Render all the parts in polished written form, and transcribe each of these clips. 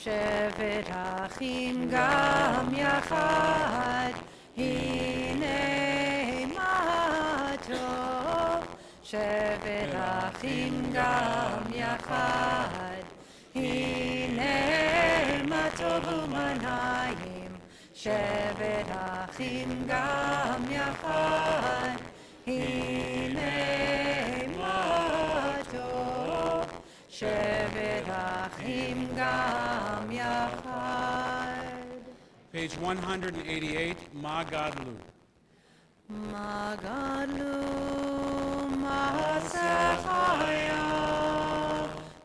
שבת אחים גם יחד, הנה מה טוב. שבת אחים גם יחד, הנה מה טוב ומה נעים. שבת אחים גם יחד, הנה מה טוב. שבת אחים גם יחד. Page 188, Ma Gadlu. מה גדלו מעשיך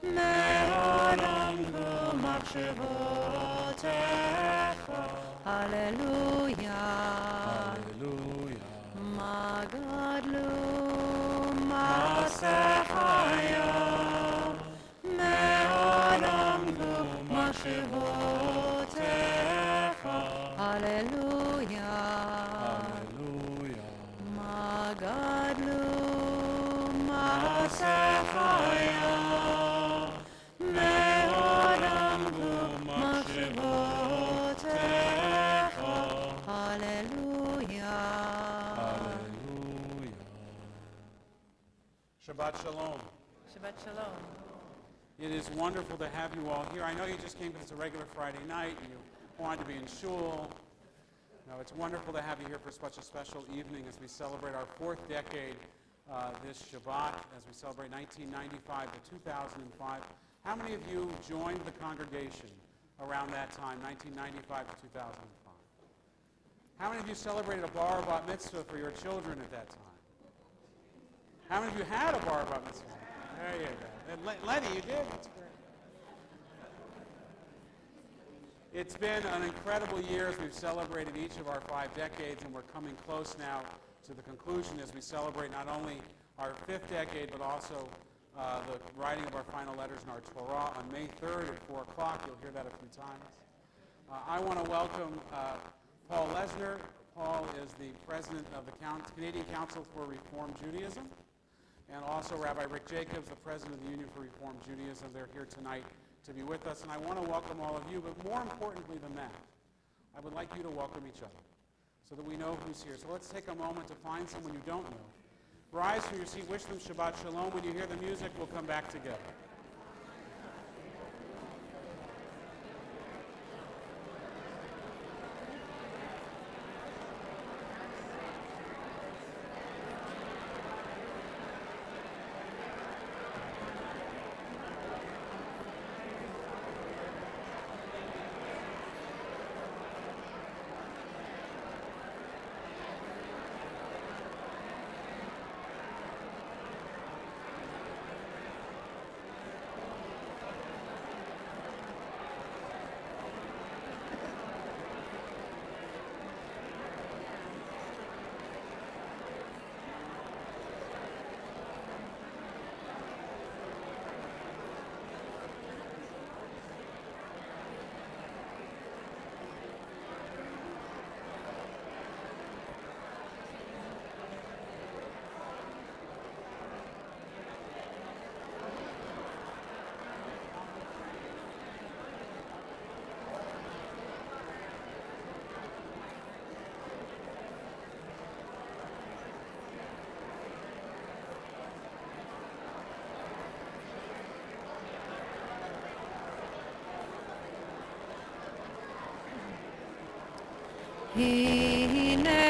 מאוד עמדו מחשבותיך. הללויה. מה גדלו מעשיך מאוד עמדו מחשבותיך. הללויה. מה גדלו מעשיך מאוד עמדו מחשבותיך. הללויה. Shabbat Shalom. Shabbat Shalom. It is wonderful to have you all here. I know you just came because it's a regular Friday night and you wanted to be in shul. Now, it's wonderful to have you here for such a special evening as we celebrate our 4th decade this Shabbat, as we celebrate 1995 to 2005. How many of you joined the congregation around that time, 1995 to 2005? How many of you celebrated a bar or bat mitzvah for your children at that time? How many of you had a bar or bat mitzvah? There you go. And Lenny, you did? That's great. It's been an incredible year as we've celebrated each of our 5 decades, and we're coming close now to the conclusion as we celebrate not only our 5th decade, but also the writing of our final letters in our Torah on May 3rd at 4 o'clock. You'll hear that a few times. I want to welcome Paul Lesner. Paul is the president of the Canadian Council for Reform Judaism, and also Rabbi Rick Jacobs, the president of the Union for Reform Judaism. They're here tonight to be with us, and I want to welcome all of you, but more importantly than that, I would like you to welcome each other so that we know who's here. So let's take a moment to find someone you don't know. Rise from your seat, wish them Shabbat Shalom. When you hear the music, we'll come back together. הנה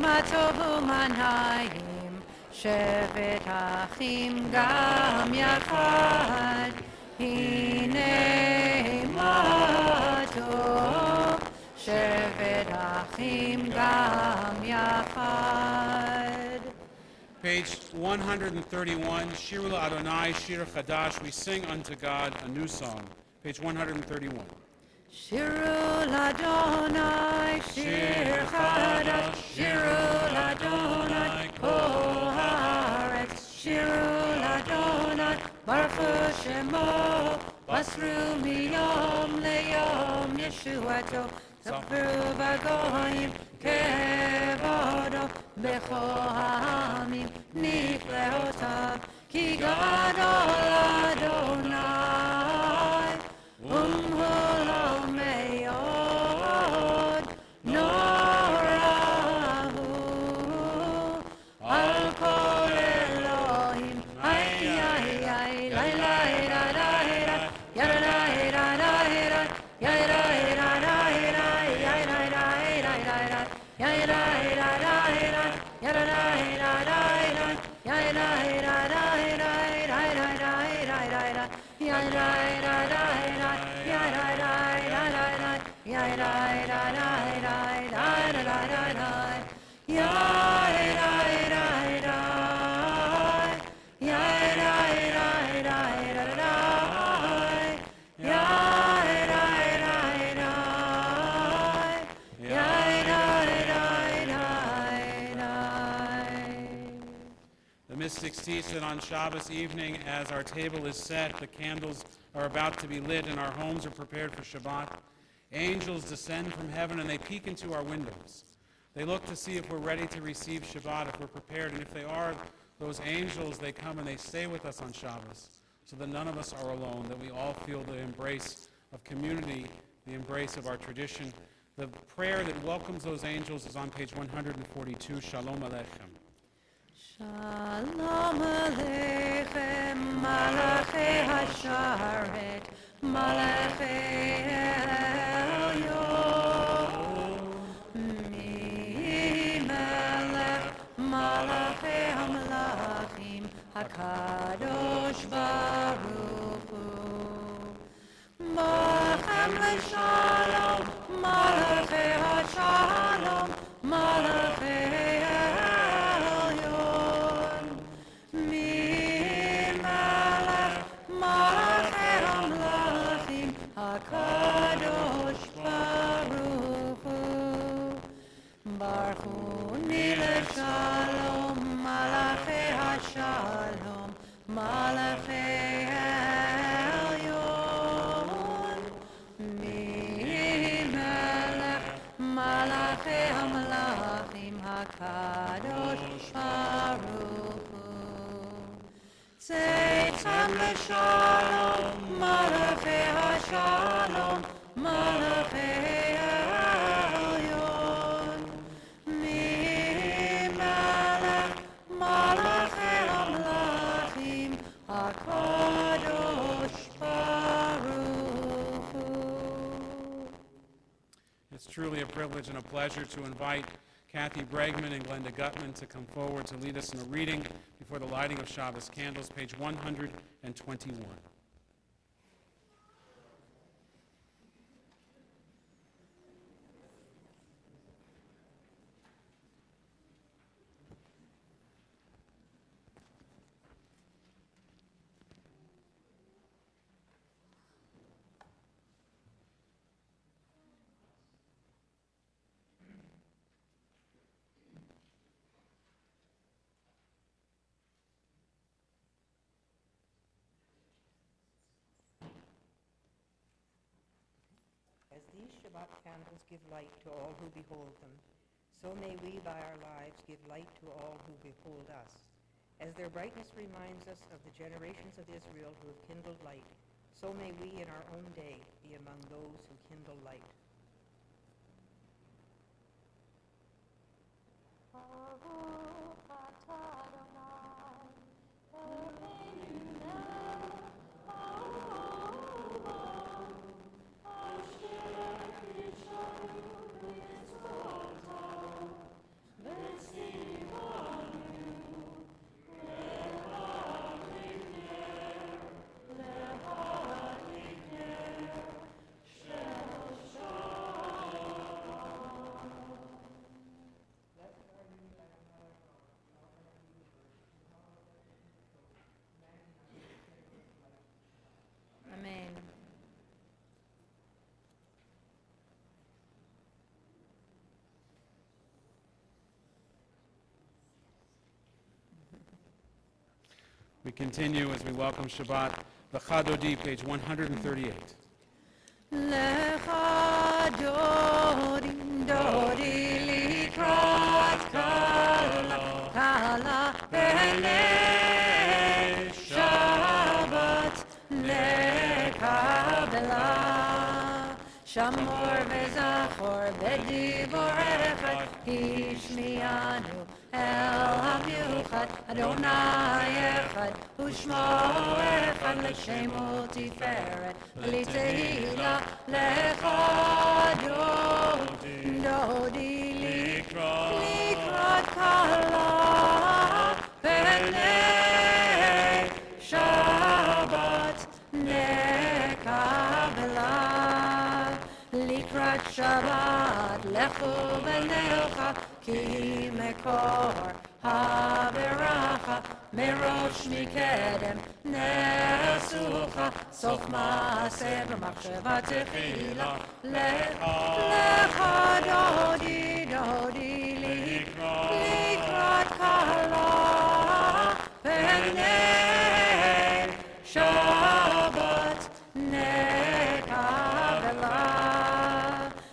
מה טוב ומה נעים, שבת אחים גם יחד. הנה מה טוב, שבת אחים גם יחד. Page 131, Shiru Adonai, Shir Chadash. We sing unto God a new song. Page 131. שירו לאדוני, שיר חדש, שירו לאדוני, כל הארץ. שירו לאדוני, ברכו שמו, בסרו מיום ליום ישועתו. ספרו בגויים כבודו, בכל העמים נפלאותיו, כי גדול אדוני, ומהו The mystics teach that on Shabbos evening, as our table is set, the candles are about to be lit, and our homes are prepared for Shabbat, angels descend from heaven and they peek into our windows. They look to see if we're ready to receive Shabbat, if we're prepared, and if they are, those angels, they come and they stay with us on Shabbos, so that none of us are alone, that we all feel the embrace of community, the embrace of our tradition. The prayer that welcomes those angels is on page 142, Shalom Aleichem. Shalom Aleichem, Malachei Hasharet, Malachei Elyon, Mi-Melech, Malachei HaMelachim, HaKadosh Baruch Hu. Bachem L'Shalom, Malachei HaShalom, Malachei HaKadosh Baruch Hu. Baruchuni L'Shalom, Malachei HaShalom, Malachei Elyon. Mi-Melech, Malachei HaMelachim, HaKadosh Baruch Hu. Tzeitzam L'Shalom, Malachei HaShalom, Malachei Elyon. Mi-Melech, Malachei HaMelachim, HaKadosh Baruch Hu. It's truly a privilege and a pleasure to invite Kathy Bregman and Glenda Gutman to come forward to lead us in a reading before the lighting of Shabbos candles, page 121. As these Shabbat candles give light to all who behold them, so may we by our lives give light to all who behold us. As their brightness reminds us of the generations of Israel who have kindled light, so may we in our own day be among those who kindle light. Amen. We continue as we welcome Shabbat, the Chadodi, page 138. Lecha Dodi, Dodi Likrat Kala, Kala B'nei Shabbat Lekabela, Shamor V'Zachor B'Divor Echad, Hishmianu El HaMiuchad, Adonai Echad, Ushmo Echad, L'Shem U'Tiferet, L'Tehila, Lecha Dodi, Dodi Likrat Kala, לקראת שבת, לכו ונלכה, כי מקור הברכה, מראש מקדם נעשוך, סוף מעשה במחשבה תחילה. לך דודי דודי לקראת כלה, פני שבת נקבלה.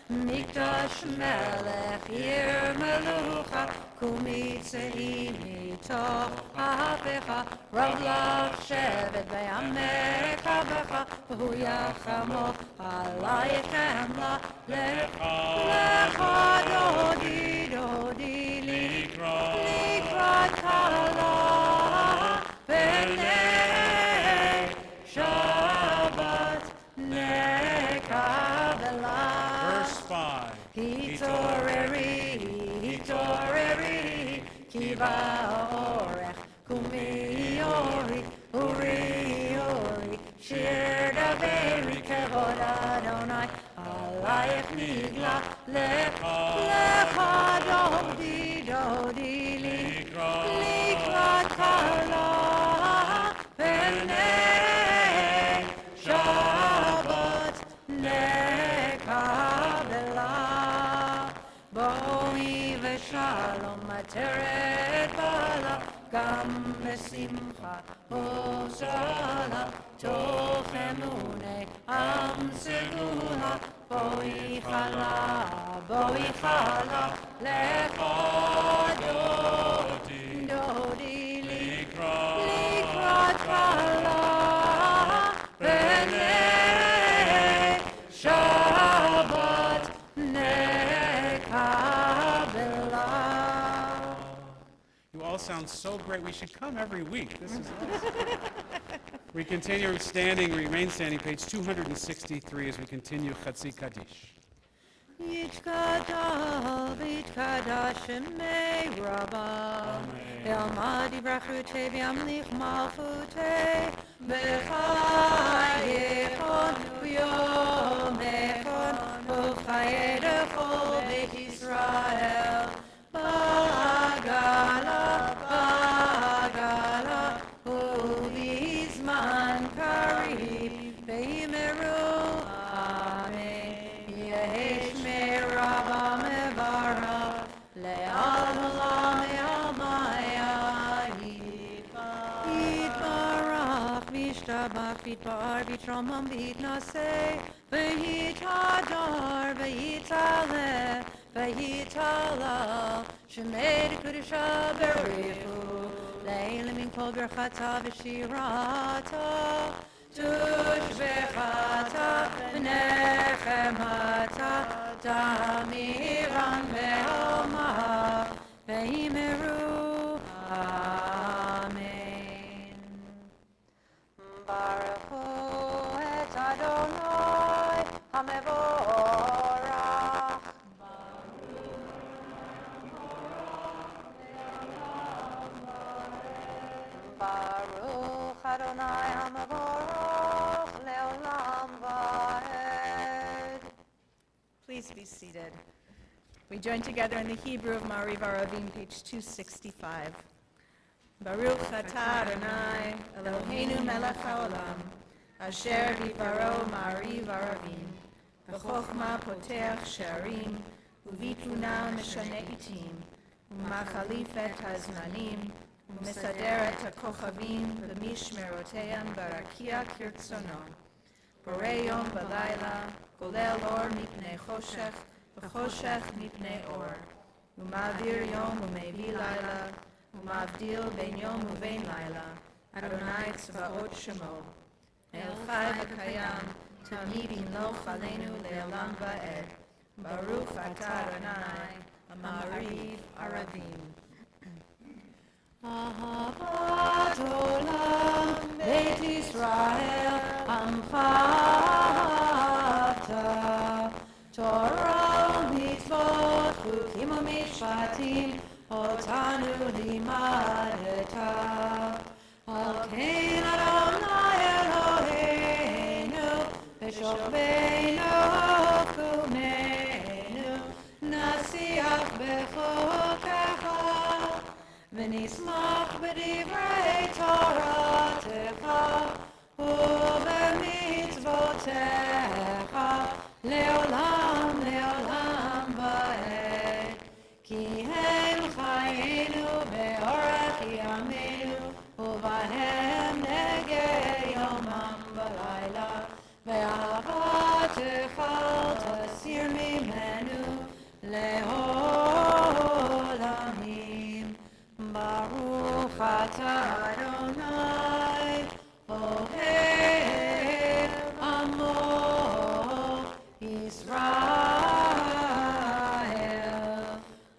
מקדש מלך עיר מלוכה, קומי צאי מתוך אהבך, רב לך שבט בעמך בך, והוא יחמוך עלייך חמלה. לך דודי דודי לקראת כלה, פני שבת נקבלה. Verse 5. התעוררי, כי בא אורך, קומי אורי, שיר דברי כבוד אדוני, עלייך נגלה. לך דודי לקראת כלה, פני שבת נקבלה. בואי ושלום עטרת בעלה, גם בשמחה הושעלה, תוך אמוני עם סגולה. בואי חלה, לך דודי לקראת כלה, פני שבת נקבלה. You all sound so great. We should come every week. This is awesome. We continue standing, remain standing, page 263 as we continue Chatzi Kaddish. יתקדש ויתקדש שמי רבה, ילמד יברכותי וימליך מלכותי, בחייכון ויומכון, ובחיי כל בית ישראל. בעגלה, ובזמן קריב, ויאמרו אמן. יש מרבה מברך, לעלמא יתברך, וישתבח, ויתפאר, ויתרומם, ויתנשא, ויתהדר, ויתעלה, ויתהלל, שמי קדושה בריחו, לעילא מן כל ברכתה ושירתה, תושבחתה ונחמתה, תמירן בעלמה, ויאמרו אמן. ברכו את אדוני המבורך. ברוך אדוני המבורך לעולם ועד. Please be seated. We join together in the Hebrew of Ma'ariv Aravim, page 265. Baruch atah Adonai, Eloheinu melech haolam, asher bivaro Ma'ariv Aravim, v'chochma poteach she'arim, u'vituna meshane itim, u'machalif et hazmanim, u'mesader et hakochavim, v'mishmeroteyam barakia kirtzono. Borei yom v'layla, golel or mipnei choshech, v'choshech mipnei or. U'ma'avir yom u'mevi layla, u'ma'avdil ben yom u'vein layla, Adonai tzvaot shemo. El chai v'kayam, tamid imloch aleinu le'olam va'ed. Baruch atah Adonai, Ma'ariv Aravim. אהבת עולם, בית ישראל, עמך אהבת. תורה ומצוות, חוקים ומשפטים, אותנו לימדת. על כן אדוני אלוהינו, בשוכבנו קומנו. ונשמח בדברי תורתך ובמצוותיך לעולם לעולם ועד. כי הם חיינו באורך ימינו ובהם נגד יומם ולילה. ואהבתך אל תסיר ממנו לעולמים. ברוך אתה אדוני אוהב עמו ישראל.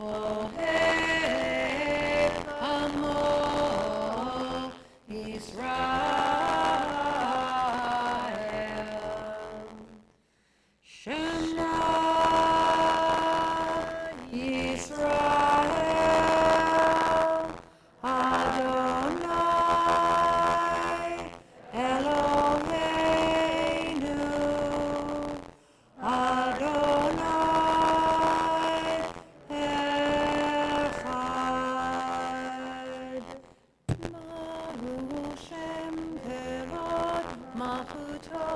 אוהב עמו ישראל. שמע ישראל אדוני אלוהינו אדוני אחד. מהו שם כבוד מלכותו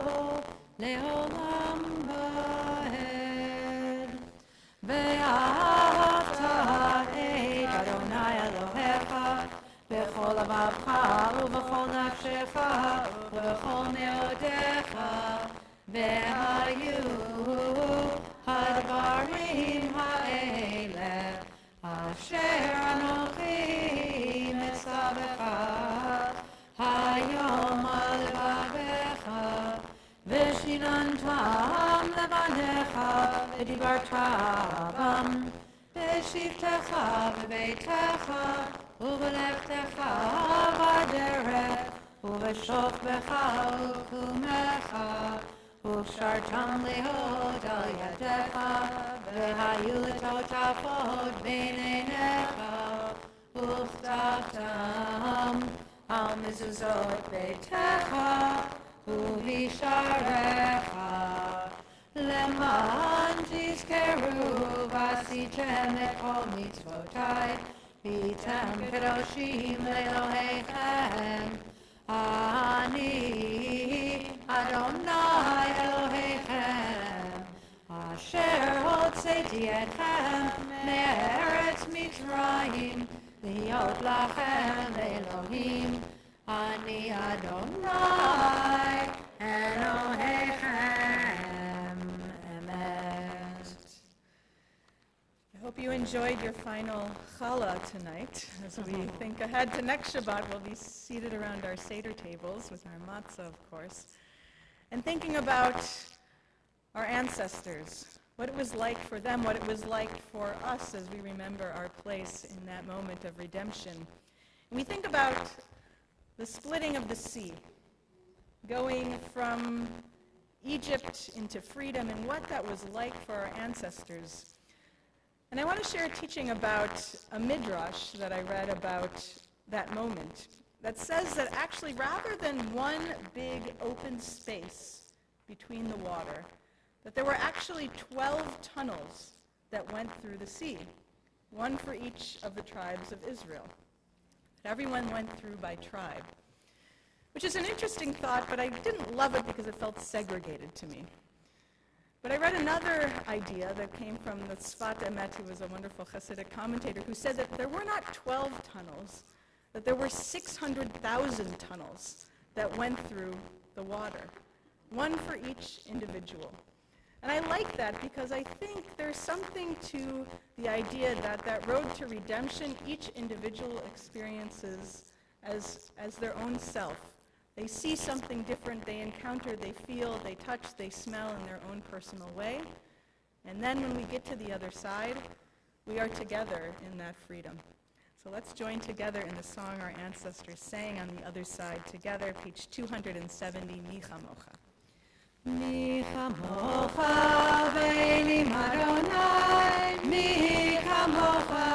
לעולם ועד. ואהבת את אדוני אלוהיך בכל לבבך ובכל נפשך ובכל מאודיך. והיו הדברים האלה אשר אנוכי מצווך היום על לבביך ושיננתם לבניך ודיברת בם בשבתך בביתך ובלכתך בדרך ובשוכבך ובקומך ופשרתם להוד על ידיך והיו לטוטפות בין עיניך וכתבתם על מזוזות ביתך ובשעריך למען תזכרו ועשיתם את כל מצוותי והייתם קדושים לאלוהיכם. אני אדוני אלוהיכם אשר הוצאתי אתכם מארץ מצרים להיות לכם לאלוהים. אני אדוני אלוהיכם. Amen. I hope you enjoyed your final challah tonight. As we think ahead to next Shabbat, we'll be seated around our Seder tables with our matzah, of course, and thinking about our ancestors, what it was like for them, what it was like for us as we remember our place in that moment of redemption. And we think about the splitting of the sea, going from Egypt into freedom and what that was like for our ancestors. And I want to share a teaching about a midrash that I read about that moment that says that actually rather than one big open space between the water, that there were actually 12 tunnels that went through the sea, one for each of the tribes of Israel. That everyone went through by tribe, which is an interesting thought, but I didn't love it because it felt segregated to me. But I read another idea that came from the Sfat Emet, who was a wonderful Hasidic commentator, who said that there were not 12 tunnels, that there were 600,000 tunnels that went through the water, one for each individual. And I like that because I think there's something to the idea that that road to redemption, each individual experiences as their own self. They see something different, they encounter, they feel, they touch, they smell in their own personal way. And then when we get to the other side, we are together in that freedom. So let's join together in the song our ancestors sang on the other side together, page 270, Mi Chamocha. Mi chamocha v'elim Adonai, mi chamocha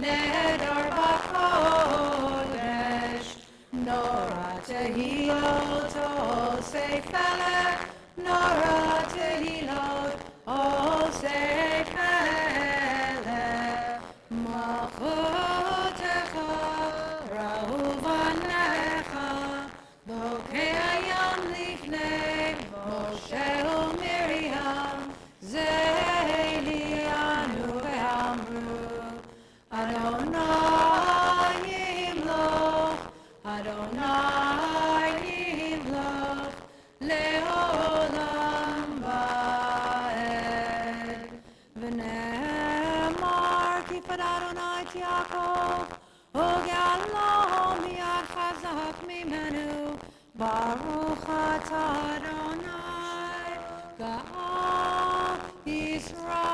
neder b'chodesh, nora tehilot osei felech, nora tehilot osei felech, malchutecha ונאמר כי פד אדוני את יעקב, וגאלו מיד חזק ממנו, ברוך אתה אדוני, גאל ישראל.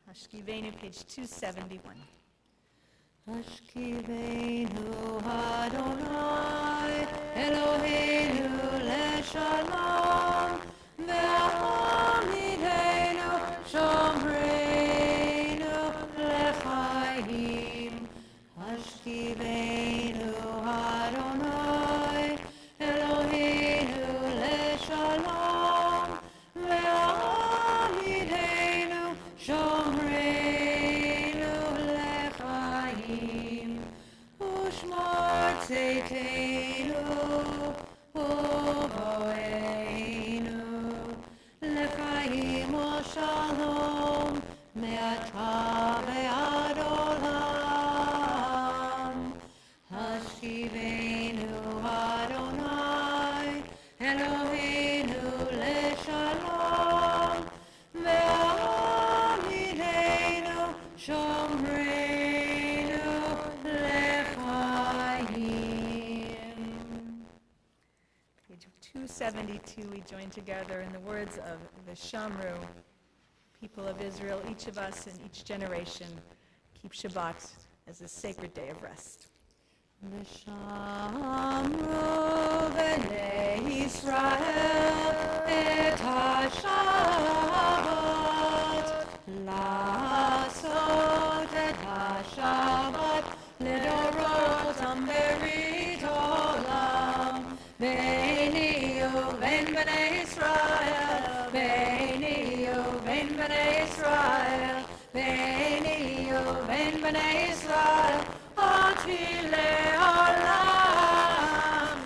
Hashkivenu, page 271. השכיבנו אדוני אלוהינו לשלום והעמידנו שומרנו לחיים. השכיבנו אדוני אלוהינו לשלום והעמידנו שומרנו לחיים. ושמור צאתנו ובואנו לחיים ושלום מעתה ועד עולם. השכיבנו אדוני אלוהינו לשלום והעמידנו שומרנו לחיים. Page 272, we join together in the words of the Shamru, people of Israel, each of us in each generation, keep Shabbat as a sacred day of rest. ושמרו בני ישראל את השבת, לעשות את השבת לדורותם ברית עולם. ביני ובין בני ישראל, ביני ובין בני ישראל, ביני ובין בני ישראל, אותי לעולם.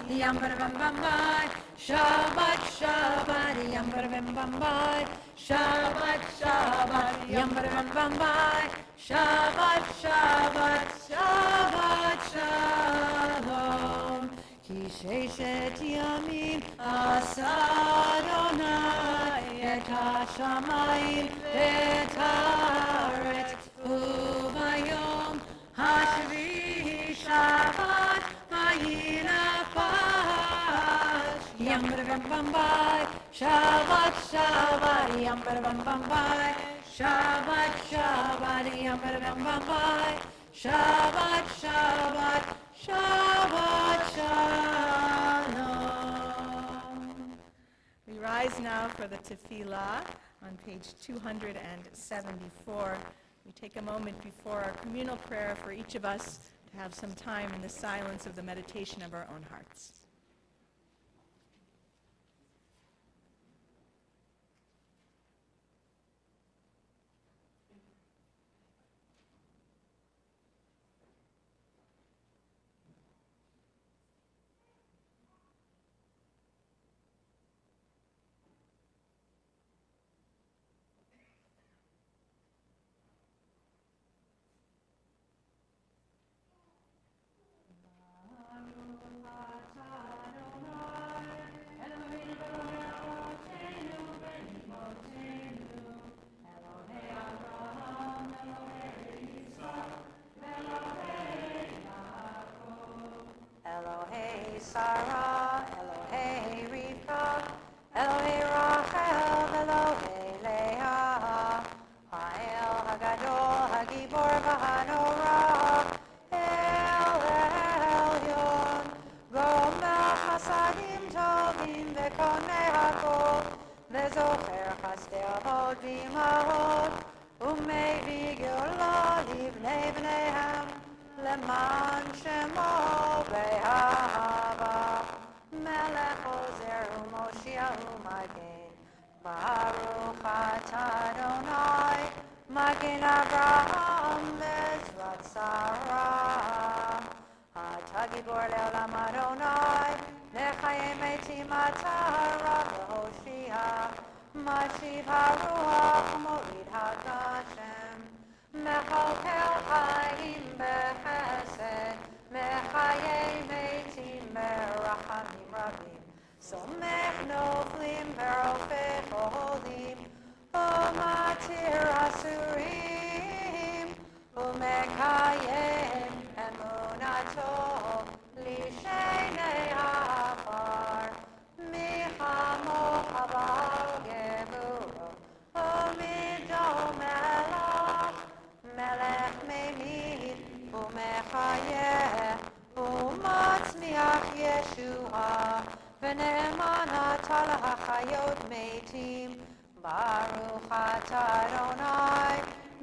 ים ברבם במבאי, שבת שבת, ים ברבם במבאי, שבת שבת, ים ברבם במבאי, שבת שבת, שבת שלום. כי ששת ימים עשה אדוני את השמיים ואת הארץ, וביום השביעי שבת וינפש. ים ברבם במבאי, שבת שבת, ים ברבם במבאי, שבת שבת, ים ברבם במבאי, שבת שבת, שבת shalom. We rise now for the tefillah on page 274. We take a moment before our communal prayer for each of us to have some time in the silence of the meditation of our own hearts. Sarah, Elohei Rivka, Elohei Rachel, Elohei Leah, Ha'el Hagadol, Hagibor v'Hanorah, El Elyon, Gomel Chasadim Tovim v'Konei Hakol, V'Zocher Chasdei Avot v'Imahot, U'Mevi Geula Livnei Bneihem, Leman Shemo Be'ahava, Melech Ozer U'Moshiach U'Magen, Baruch atah Adonai, Magen Avraham Bezrat Sarah. Atah Gibor Le'olam Adonai, Lechayei Metim atah Rav Hoshia, Mashiv HaRuach Mo'id HaGashem, Mechalkel Chaim Bechesed, Mechayei Metim Berachamim Rabim, Somech Noflim Berofet Oholim. Baruch atah Adonai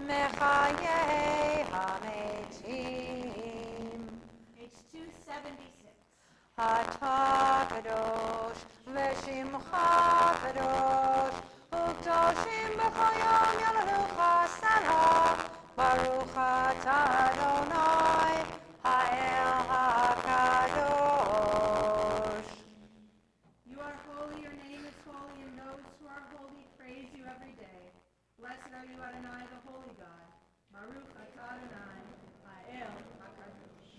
mechayeh hametim. Page 276. Atah kadosh v'shimcha kadosh u'kdoshim b'chol yom yalalucha sana. Baruch atah Adonai ha'el hakadosh. You are holy, your name is holy, and those who are holy praise you every day. Blessed are you, Adonai, the holy God. Baruch atah Adonai, ha'el hakadosh.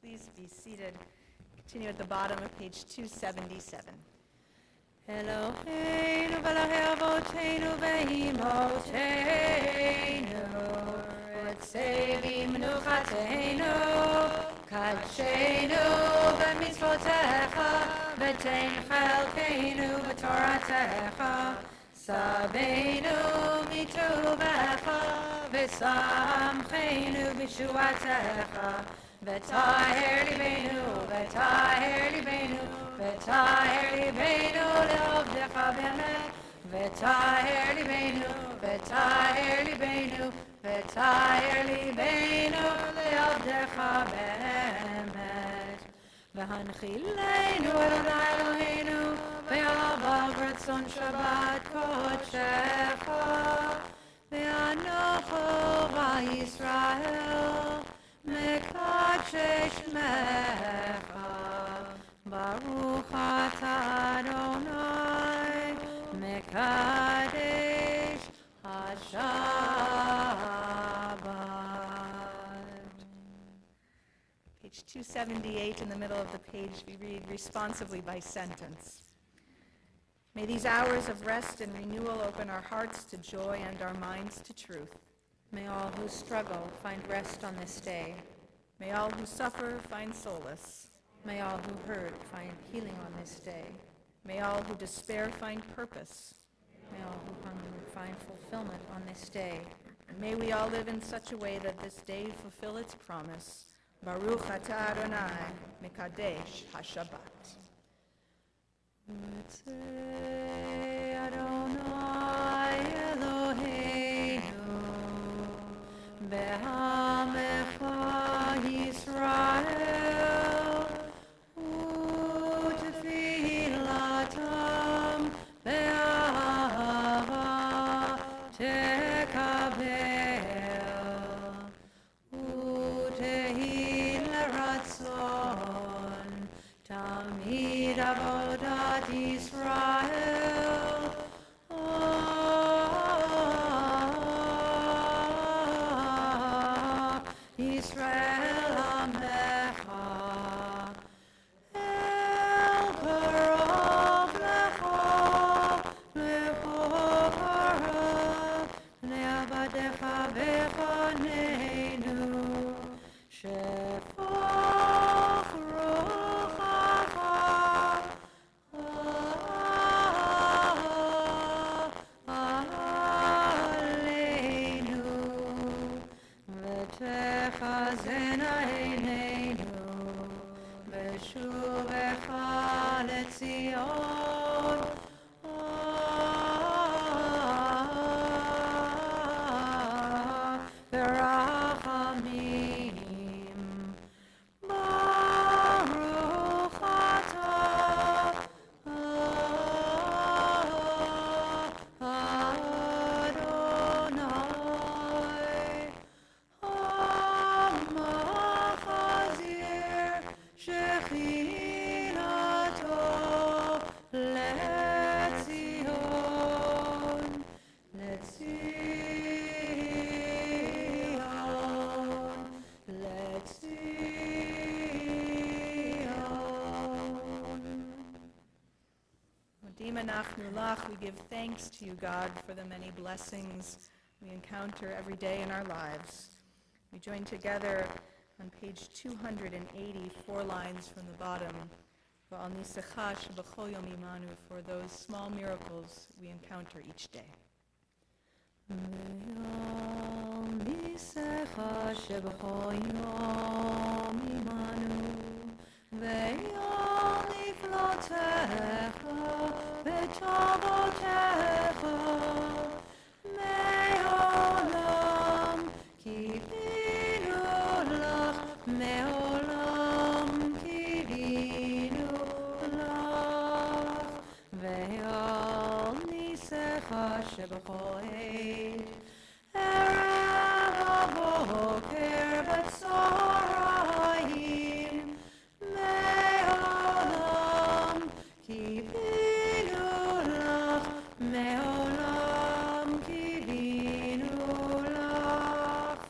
Please be seated. Continue at the bottom of page 277. Eloheinu v'Elokei avoteinu v'imotenu v'tzevi menuchateinu kadshenu b'mitzvotecha v'tein chelkeinu b'toratecha sabeinu mituvecha v'samcheinu b'shuatecha v'taher libenu v'taher libenu v'taher libenu le'ovdecha be'emet v'taher libenu v'taher libenu v'taher libenu le'ovdecha be'emet v'hanchilenu Adonai Eloheinu ve'avav ratzon shabbat kodshecha ve'anocho v'Yisrael mekadshe shmecha Baruch atah Adonai mekadesh hashabbat. Page 278 in the middle of the page, we read responsively by sentence. May these hours of rest and renewal open our hearts to joy and our minds to truth. May all who struggle find rest on this day. May all who suffer find solace. May all who hurt find healing on this day. May all who despair find purpose. May all who hunger find fulfillment on this day. And may we all live in such a way that this day fulfill its promise. Baruch atah Adonai mekadesh hashabbat. V'tzei Adonai Eloheinu be'amecha Yisrael u'tefilatam be'ahava tekabel u'tehi l'ratzon tamid avodat Yisrael Yisrael Amecha El Karov Lecha Lechokarah Le'avadecha Bechaneinu Shefach Ruchacha Aleinu V'techazena eineinu V'shuvecha leTzion V'rachamim Baruch atah Adonai המחזיר שכינתו לציון, לציון, לציון. Modim anachnu lach, we give thanks to you, God, for the many blessings we encounter every day in our lives. We join together on page 280, 4 lines from the bottom, V'al nisecha sheb'chol yom imanu, for those small miracles we encounter each day. V'al nisecha sheb'chol yom imanu, ve'al niflotecha v'tavotecha מיסך שבכל עת. ערב הבוקר בצהריים, מעולם קיווינו לך, מעולם קיווינו לך.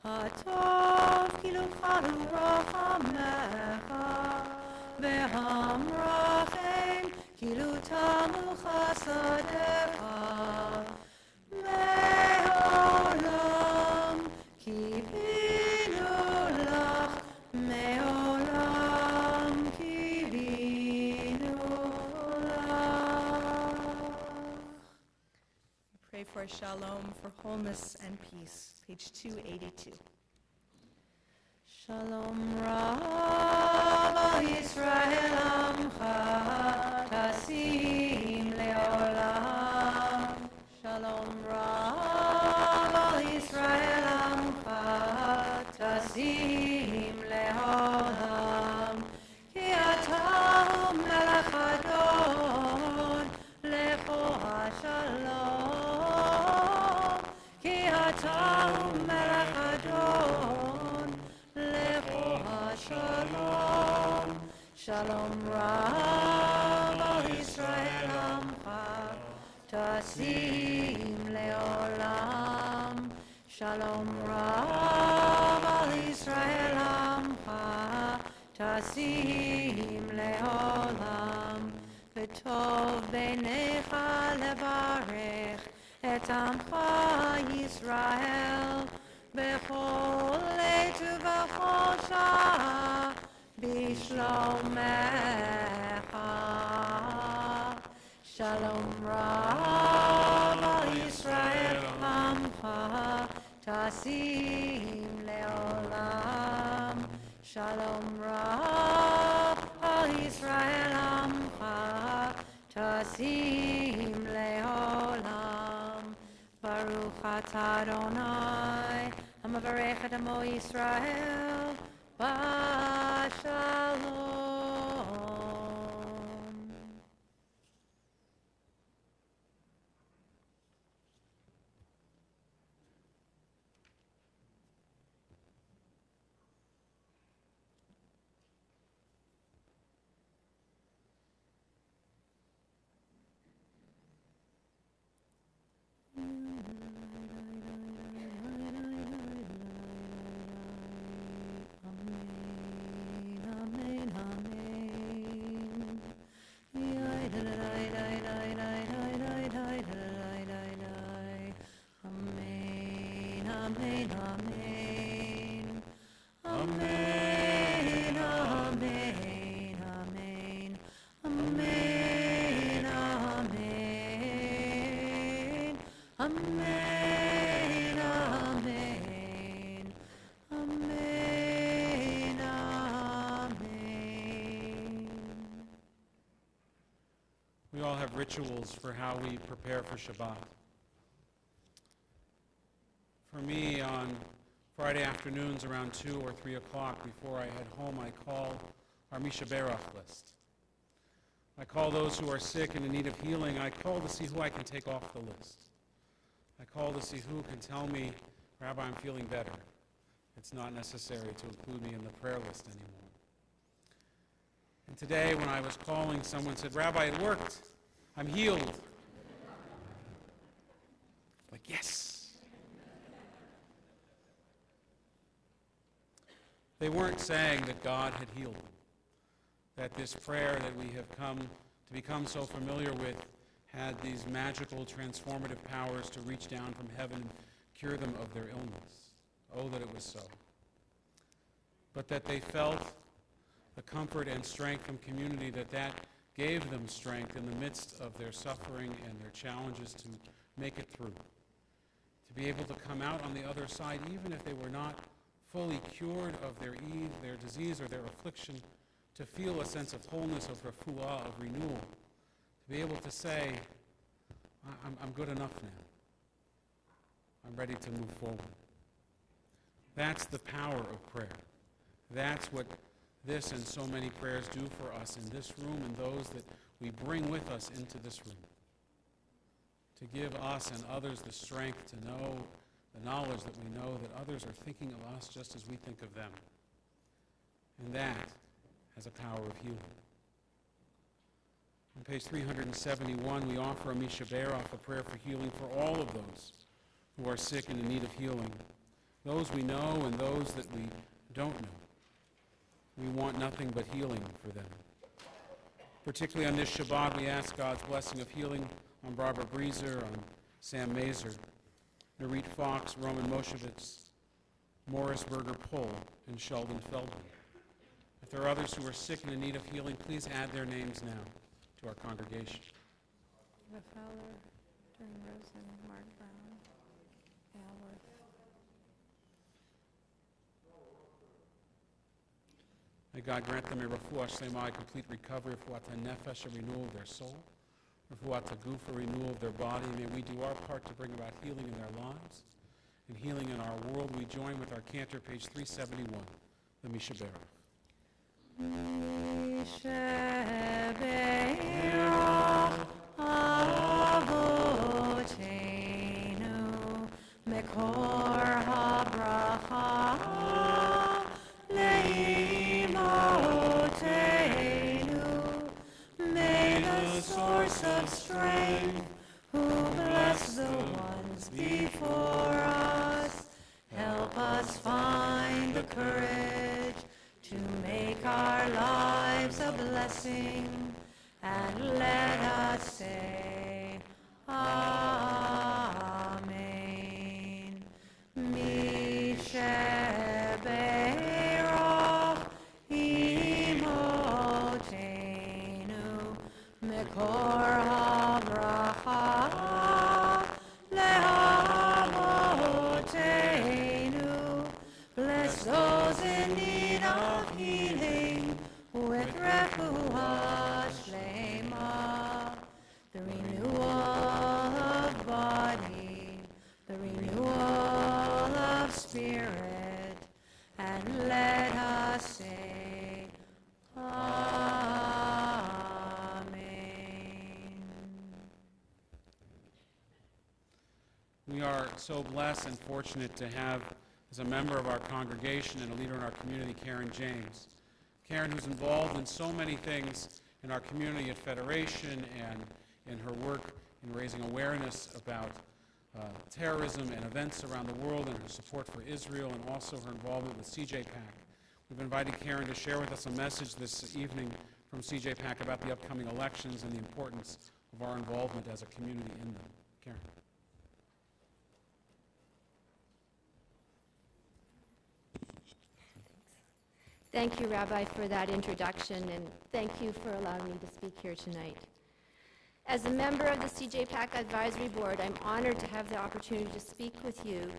הטוב כאילו חלו רחמך, והמרחם כאילו תמו חסדיך. מעולם קיווינו לך, מעולם קיווינו לך. Pray for shalom, for wholeness and peace. Page 282. Shalom Rabbi Israel Amcha Tasim Leolam. Shalom Rabbi Israel Amcha Tasim Leolam. Ki Ata Melech Adon Lecho HaShalom. Ki Ata Melech Adon Lecho HaShalom. Shalom Rabbi Israel Amcha Tasim Leolam. Shalom Rabbi Israel Amcha Tasim Leolam. V'tov beinecha levarech et Amcha Yisrael bechol עת ובכל שעה בשלומך. שלום רב על ישראל עמך תשים לעולם. שלום רב על ישראל עמך תשים לעולם. ברוך אתה אדוני המברך את עמו ישראל בשלום. We all have rituals for how we prepare for Shabbat. For me, on Friday afternoons around 2 or 3 o'clock before I head home, I call our Misha Berach list. I call those who are sick and in need of healing. I call to see who I can take off the list. I call to see who can tell me, Rabbi, I'm feeling better. It's not necessary to include me in the prayer list anymore. And today, when I was calling, someone said, Rabbi, it worked. I'm healed. Like, yes. They weren't saying that God had healed them, that this prayer that we have come to become so familiar with had these magical, transformative powers to reach down from heaven and cure them of their illness. Oh, that it was so. But that they felt the comfort and strength from community, that gave them strength in the midst of their suffering and their challenges to make it through. To be able to come out on the other side, even if they were not fully cured of their disease or their affliction, to feel a sense of wholeness, of refuah, of renewal. To be able to say, I'm good enough now. I'm ready to move forward. That's the power of prayer. That's what this and so many prayers do for us in this room and those that we bring with us into this room. to give us and others the strength to know the knowledge that we know that others are thinking of us just as we think of them. And that has a power of healing. On page 371, we offer a Misha Beroff, a prayer for healing for all of those who are sick and in need of healing, those we know and those that we don't know. We want nothing but healing for them. Particularly on this Shabbat, we ask God's blessing of healing on Barbara Breezer, on Sam Mazer, Narit Fox, Roman Moshevitz, Morris Berger Pohl, and Sheldon Feldman. If there are others who are sick and in need of healing, please add their names now to our congregation. Eva Fowler, Doreen Rosen, Mark Brown, Alworth. May God grant them a refuah shlema, complete recovery, refuat nefesh, a renewal of their soul, refuat guf, a renewal of their body. May we do our part to bring about healing in their lives and healing in our world. We join with our cantor, page 371, the Misha Beroff. Misha Beroff Avotenu Mekor HaBracha Leimotenu. May the source of strength, who bless the ones before us, help us find the courage to make our lives a blessing, and let us say, Amen. Misha Beroff Imotenu Mekor HaBracha Lehamotenu. Bless those in need of healing with refuah shlema, the renewal of body, the renewal of spirit, and let us say, Amen. We are so blessed and fortunate to have as a member of our congregation and a leader in our community, Karen James. Karen, who's involved in so many things in our community at Federation and in her work in raising awareness about terrorism and events around the world, and her support for Israel, and also her involvement with CJ PAC. We've invited Karen to share with us a message this evening from CJ PAC about the upcoming elections and the importance of our involvement as a community in them. Karen. Thank you, Rabbi, for that introduction, and thank you for allowing me to speak here tonight. As a member of the CJ PAC Advisory Board, I'm honored to have the opportunity to speak with you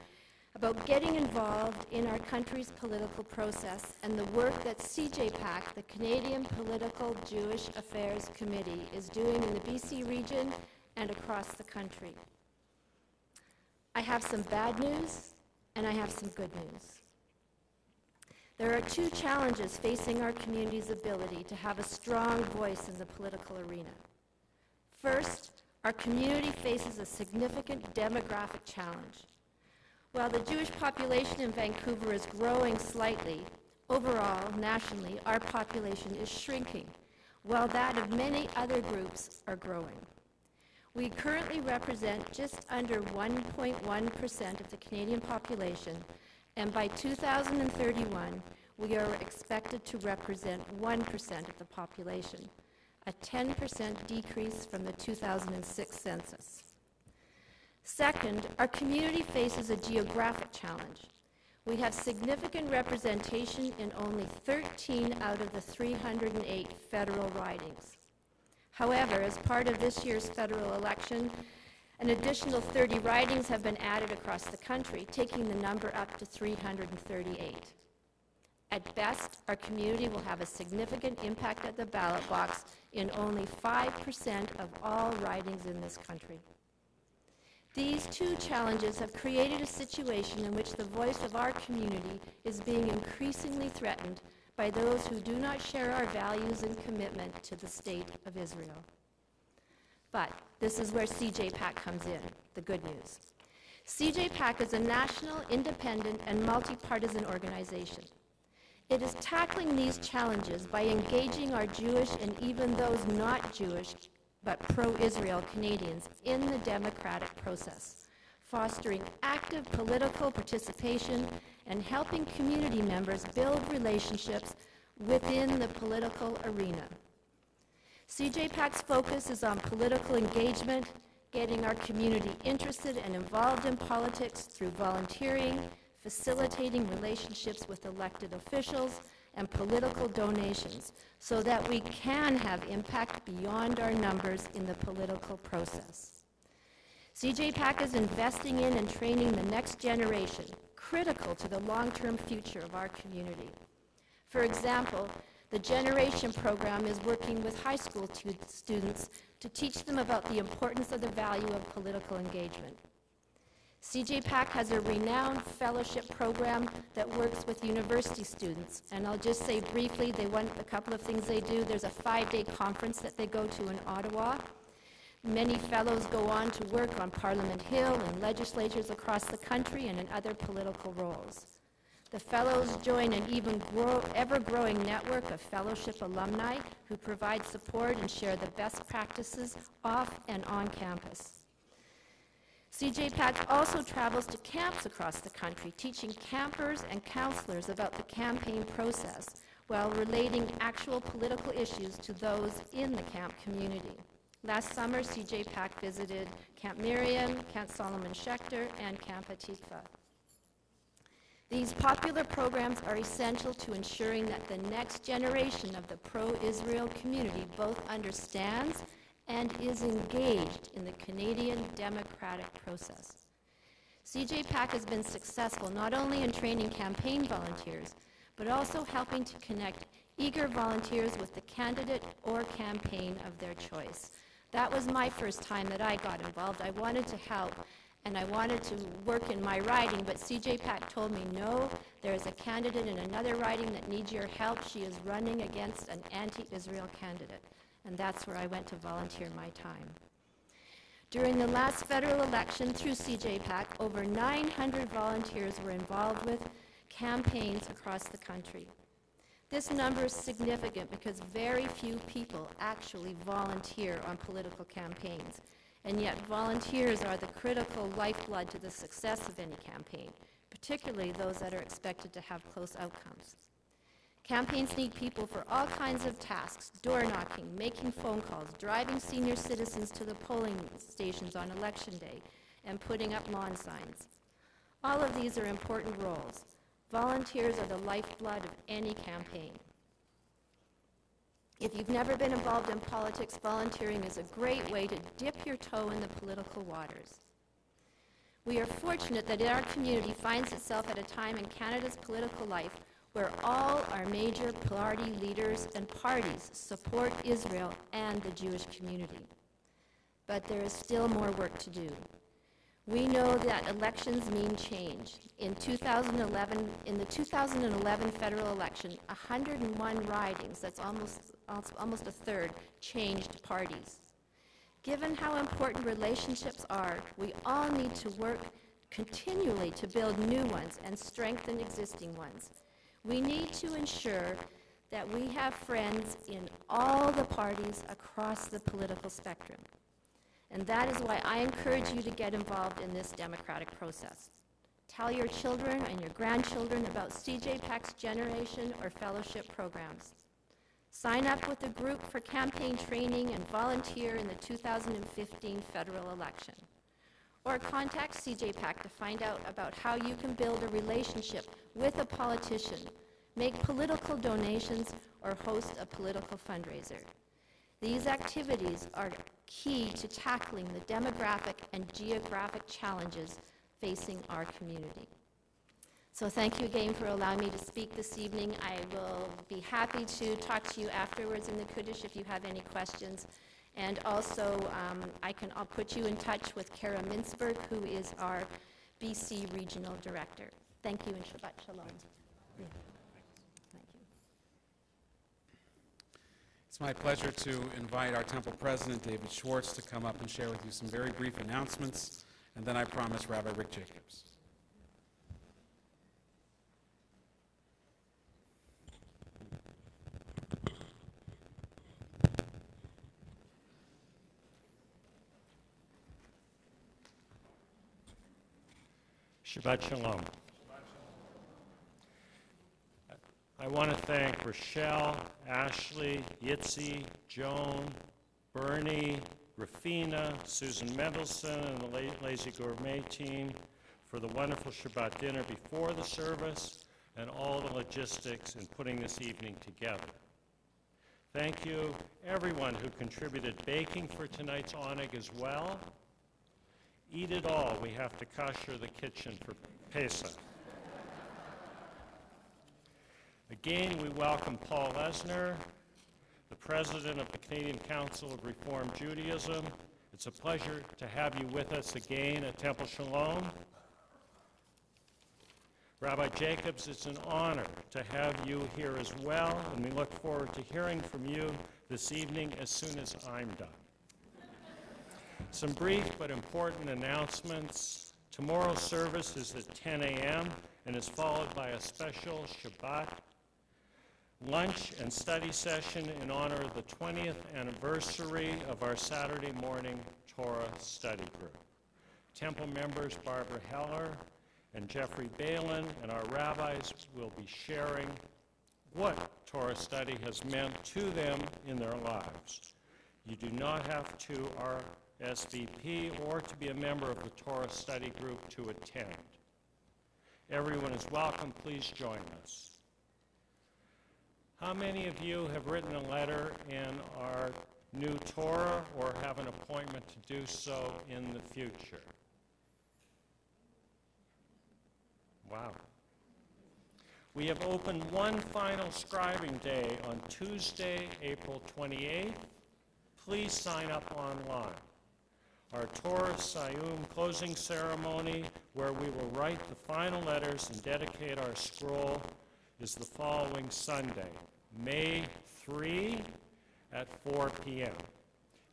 about getting involved in our country's political process and the work that CJ PAC, the Canadian Political Jewish Affairs Committee, is doing in the BC region and across the country. I have some bad news, and I have some good news. There are two challenges facing our community's ability to have a strong voice in the political arena. First, our community faces a significant demographic challenge. While the Jewish population in Vancouver is growing slightly, overall, nationally, our population is shrinking, while that of many other groups are growing. We currently represent just under 1.1% of the Canadian population, and by 2031, we are expected to represent 1% of the population, a 10% decrease from the 2006 census. Second, our community faces a geographic challenge. We have significant representation in only 13 out of the 308 federal ridings. However, as part of this year's federal election, an additional 30 ridings have been added across the country, taking the number up to 338. At best, our community will have a significant impact at the ballot box in only 5% of all ridings in this country. These two challenges have created a situation in which the voice of our community is being increasingly threatened by those who do not share our values and commitment to the State of Israel. But this is where CJPAC comes in, the good news. CJPAC is a national, independent, and multi-partisan organization. It is tackling these challenges by engaging our Jewish and even those not Jewish but pro-Israel Canadians in the democratic process, fostering active political participation and helping community members build relationships within the political arena. CJPAC's focus is on political engagement, getting our community interested and involved in politics through volunteering, facilitating relationships with elected officials, and political donations so that we can have impact beyond our numbers in the political process. CJPAC is investing in and training the next generation, critical to the long-term future of our community. For example, the Generation program is working with high school students to teach them about the importance of the value of political engagement. CJPAC has a renowned fellowship program that works with university students, and I'll just say briefly, a couple of things they do. There's a 5-day conference that they go to in Ottawa. Many fellows go on to work on Parliament Hill and legislatures across the country and in other political roles. The fellows join an ever-growing network of fellowship alumni who provide support and share the best practices off and on campus. CJPAC also travels to camps across the country, teaching campers and counselors about the campaign process while relating actual political issues to those in the camp community. Last summer, CJPAC visited Camp Miriam, Camp Solomon Schechter, and Camp Hatikva. These popular programs are essential to ensuring that the next generation of the pro-Israel community both understands and is engaged in the Canadian democratic process. CJPAC has been successful not only in training campaign volunteers, but also helping to connect eager volunteers with the candidate or campaign of their choice. That was my first time that I got involved. I wanted to help, and I wanted to work in my riding, but CJPAC told me, no, there is a candidate in another riding that needs your help. She is running against an anti-Israel candidate. And that's where I went to volunteer my time. During the last federal election through CJPAC, over 900 volunteers were involved with campaigns across the country. This number is significant because very few people actually volunteer on political campaigns, and yet volunteers are the critical lifeblood to the success of any campaign, particularly those that are expected to have close outcomes. Campaigns need people for all kinds of tasks: door knocking, making phone calls, driving senior citizens to the polling stations on election day, and putting up lawn signs. All of these are important roles. Volunteers are the lifeblood of any campaign. If you've never been involved in politics, volunteering is a great way to dip your toe in the political waters. We are fortunate that our community finds itself at a time in Canada's political life where all our major party leaders and parties support Israel and the Jewish community. But there is still more work to do. We know that elections mean change. In the 2011 federal election, 101 ridings, that's almost a third, changed parties. Given how important relationships are, we all need to work continually to build new ones and strengthen existing ones. We need to ensure that we have friends in all the parties across the political spectrum. And that is why I encourage you to get involved in this democratic process. Tell your children and your grandchildren about CJPAC's Generation or Fellowship programs. Sign up with a group for campaign training and volunteer in the 2015 federal election. Or contact CJPAC to find out about how you can build a relationship with a politician, make political donations, or host a political fundraiser. These activities are key to tackling the demographic and geographic challenges facing our community. So thank you again for allowing me to speak this evening. I will be happy to talk to you afterwards in the Kiddush if you have any questions. And also, I'll put you in touch with Kara Mintzberg, who is our BC Regional Director. Thank you and Shabbat Shalom. Yeah. Thank you. It's my pleasure to invite our Temple President, David Schwartz, to come up and share with you some very brief announcements, and then I promise Rabbi Rick Jacobs. Shabbat Shalom. I want to thank Rochelle, Ashley, Yitzi, Joan, Bernie, Rafina, Susan Mendelson, and the Lazy Gourmet team for the wonderful Shabbat dinner before the service and all the logistics in putting this evening together. Thank you, everyone who contributed baking for tonight's oneg as well. Eat it all. We have to kosher the kitchen for Pesach. Again, we welcome Paul Lesner, the President of the Canadian Council of Reform Judaism. It's a pleasure to have you with us again at Temple Sholom. Rabbi Jacobs, it's an honor to have you here as well, and we look forward to hearing from you this evening as soon as I'm done. Some brief but important announcements. Tomorrow's service is at 10 a.m. and is followed by a special Shabbat lunch and study session in honor of the 20th anniversary of our Saturday morning Torah study group. Temple members Barbara Heller and Jeffrey Balin and our rabbis will be sharing what Torah study has meant to them in their lives. You do not have to RSVP or to be a member of the Torah study group to attend. Everyone is welcome. Please join us. How many of you have written a letter in our new Torah or have an appointment to do so in the future? Wow. We have opened one final scribing day on Tuesday, April 28th. Please sign up online. Our Torah Sayum closing ceremony, where we will write the final letters and dedicate our scroll, is the following Sunday, May 3 at 4 p.m.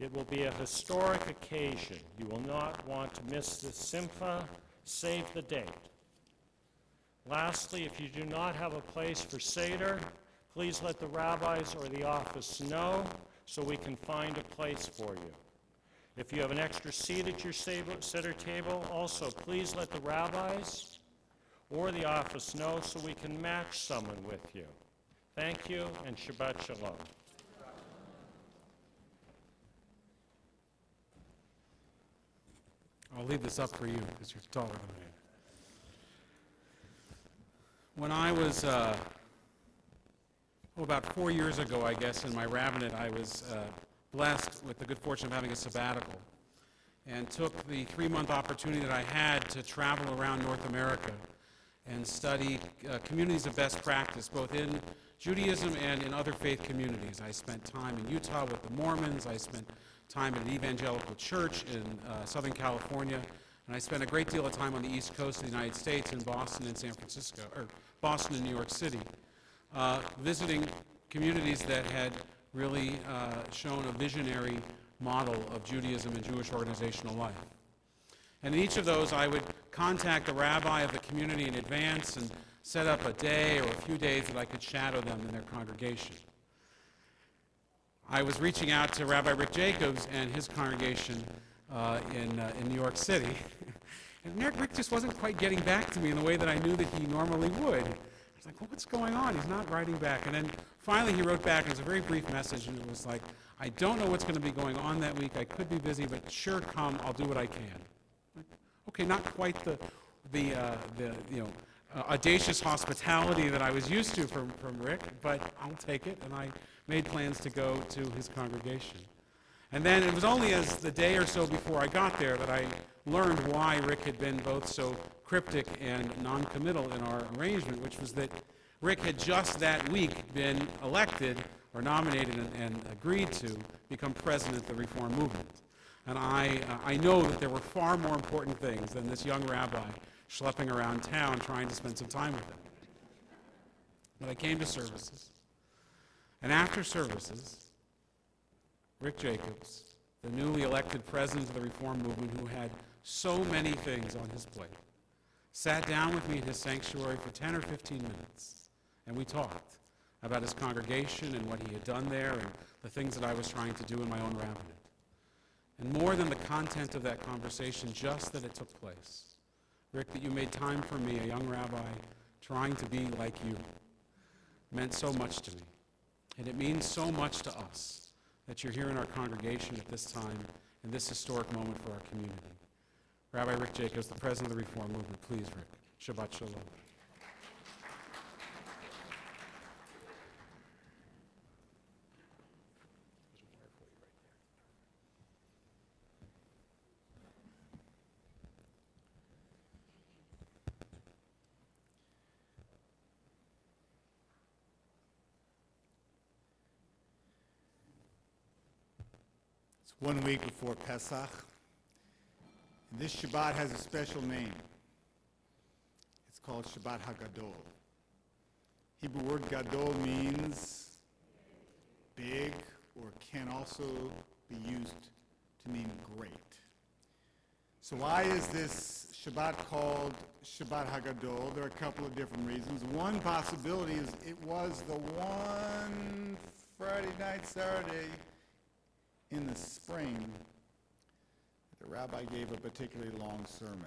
It will be a historic occasion. You will not want to miss this simcha. Save the date. Lastly, if you do not have a place for Seder, please let the rabbis or the office know so we can find a place for you. If you have an extra seat at your Seder table, also please let the rabbis or the office know so we can match someone with you. Thank you, and Shabbat Shalom. I'll leave this up for you because you're taller than me. When I was, about 4 years ago, I guess, in my rabbinate, I was blessed with the good fortune of having a sabbatical and took the 3-month opportunity that I had to travel around North America and study communities of best practice, both in Judaism and in other faith communities. I spent time in Utah with the Mormons. I spent time at an evangelical church in Southern California. And I spent a great deal of time on the East Coast of the United States in Boston and San Francisco, or Boston and New York City, visiting communities that had really shown a visionary model of Judaism and Jewish organizational life. And in each of those, I would contact the rabbi of the community in advance and set up a day or a few days that I could shadow them in their congregation. I was reaching out to Rabbi Rick Jacobs and his congregation in New York City. And Rick just wasn't quite getting back to me in the way that I knew that he normally would. I was like, well, what's going on? He's not writing back. And then finally he wrote back, and it was a very brief message, and it was like, I don't know what's going to be going on that week. I could be busy, but sure, come. I'll do what I can. Like, okay, not quite the audacious hospitality that I was used to from Rick, but I'll take it, and I made plans to go to his congregation. And then it was only as the day or so before I got there that I learned why Rick had been both so cryptic and non-committal in our arrangement, which was that Rick had just that week been elected or nominated and agreed to become president of the Reform movement. And I know that there were far more important things than this young rabbi schlepping around town trying to spend some time with him. But I came to services. And after services, Rick Jacobs, the newly elected president of the Reform Movement who had so many things on his plate, sat down with me in his sanctuary for 10 or 15 minutes, and we talked about his congregation and what he had done there and the things that I was trying to do in my own rabbinate. And more than the content of that conversation, just that it took place. Rick, that you made time for me, a young rabbi, trying to be like you, meant so much to me. And it means so much to us that you're here in our congregation at this time, in this historic moment for our community. Rabbi Rick Jacobs, the president of the Reform Movement. Please, Rick. Shabbat Shalom. It's 1 week before Pesach. And this Shabbat has a special name. It's called Shabbat HaGadol. Hebrew word Gadol means big, or can also be used to mean great. So why is this Shabbat called Shabbat HaGadol? There are a couple of different reasons. One possibility is it was the one Friday night, Saturday in the spring the rabbi gave a particularly long sermon.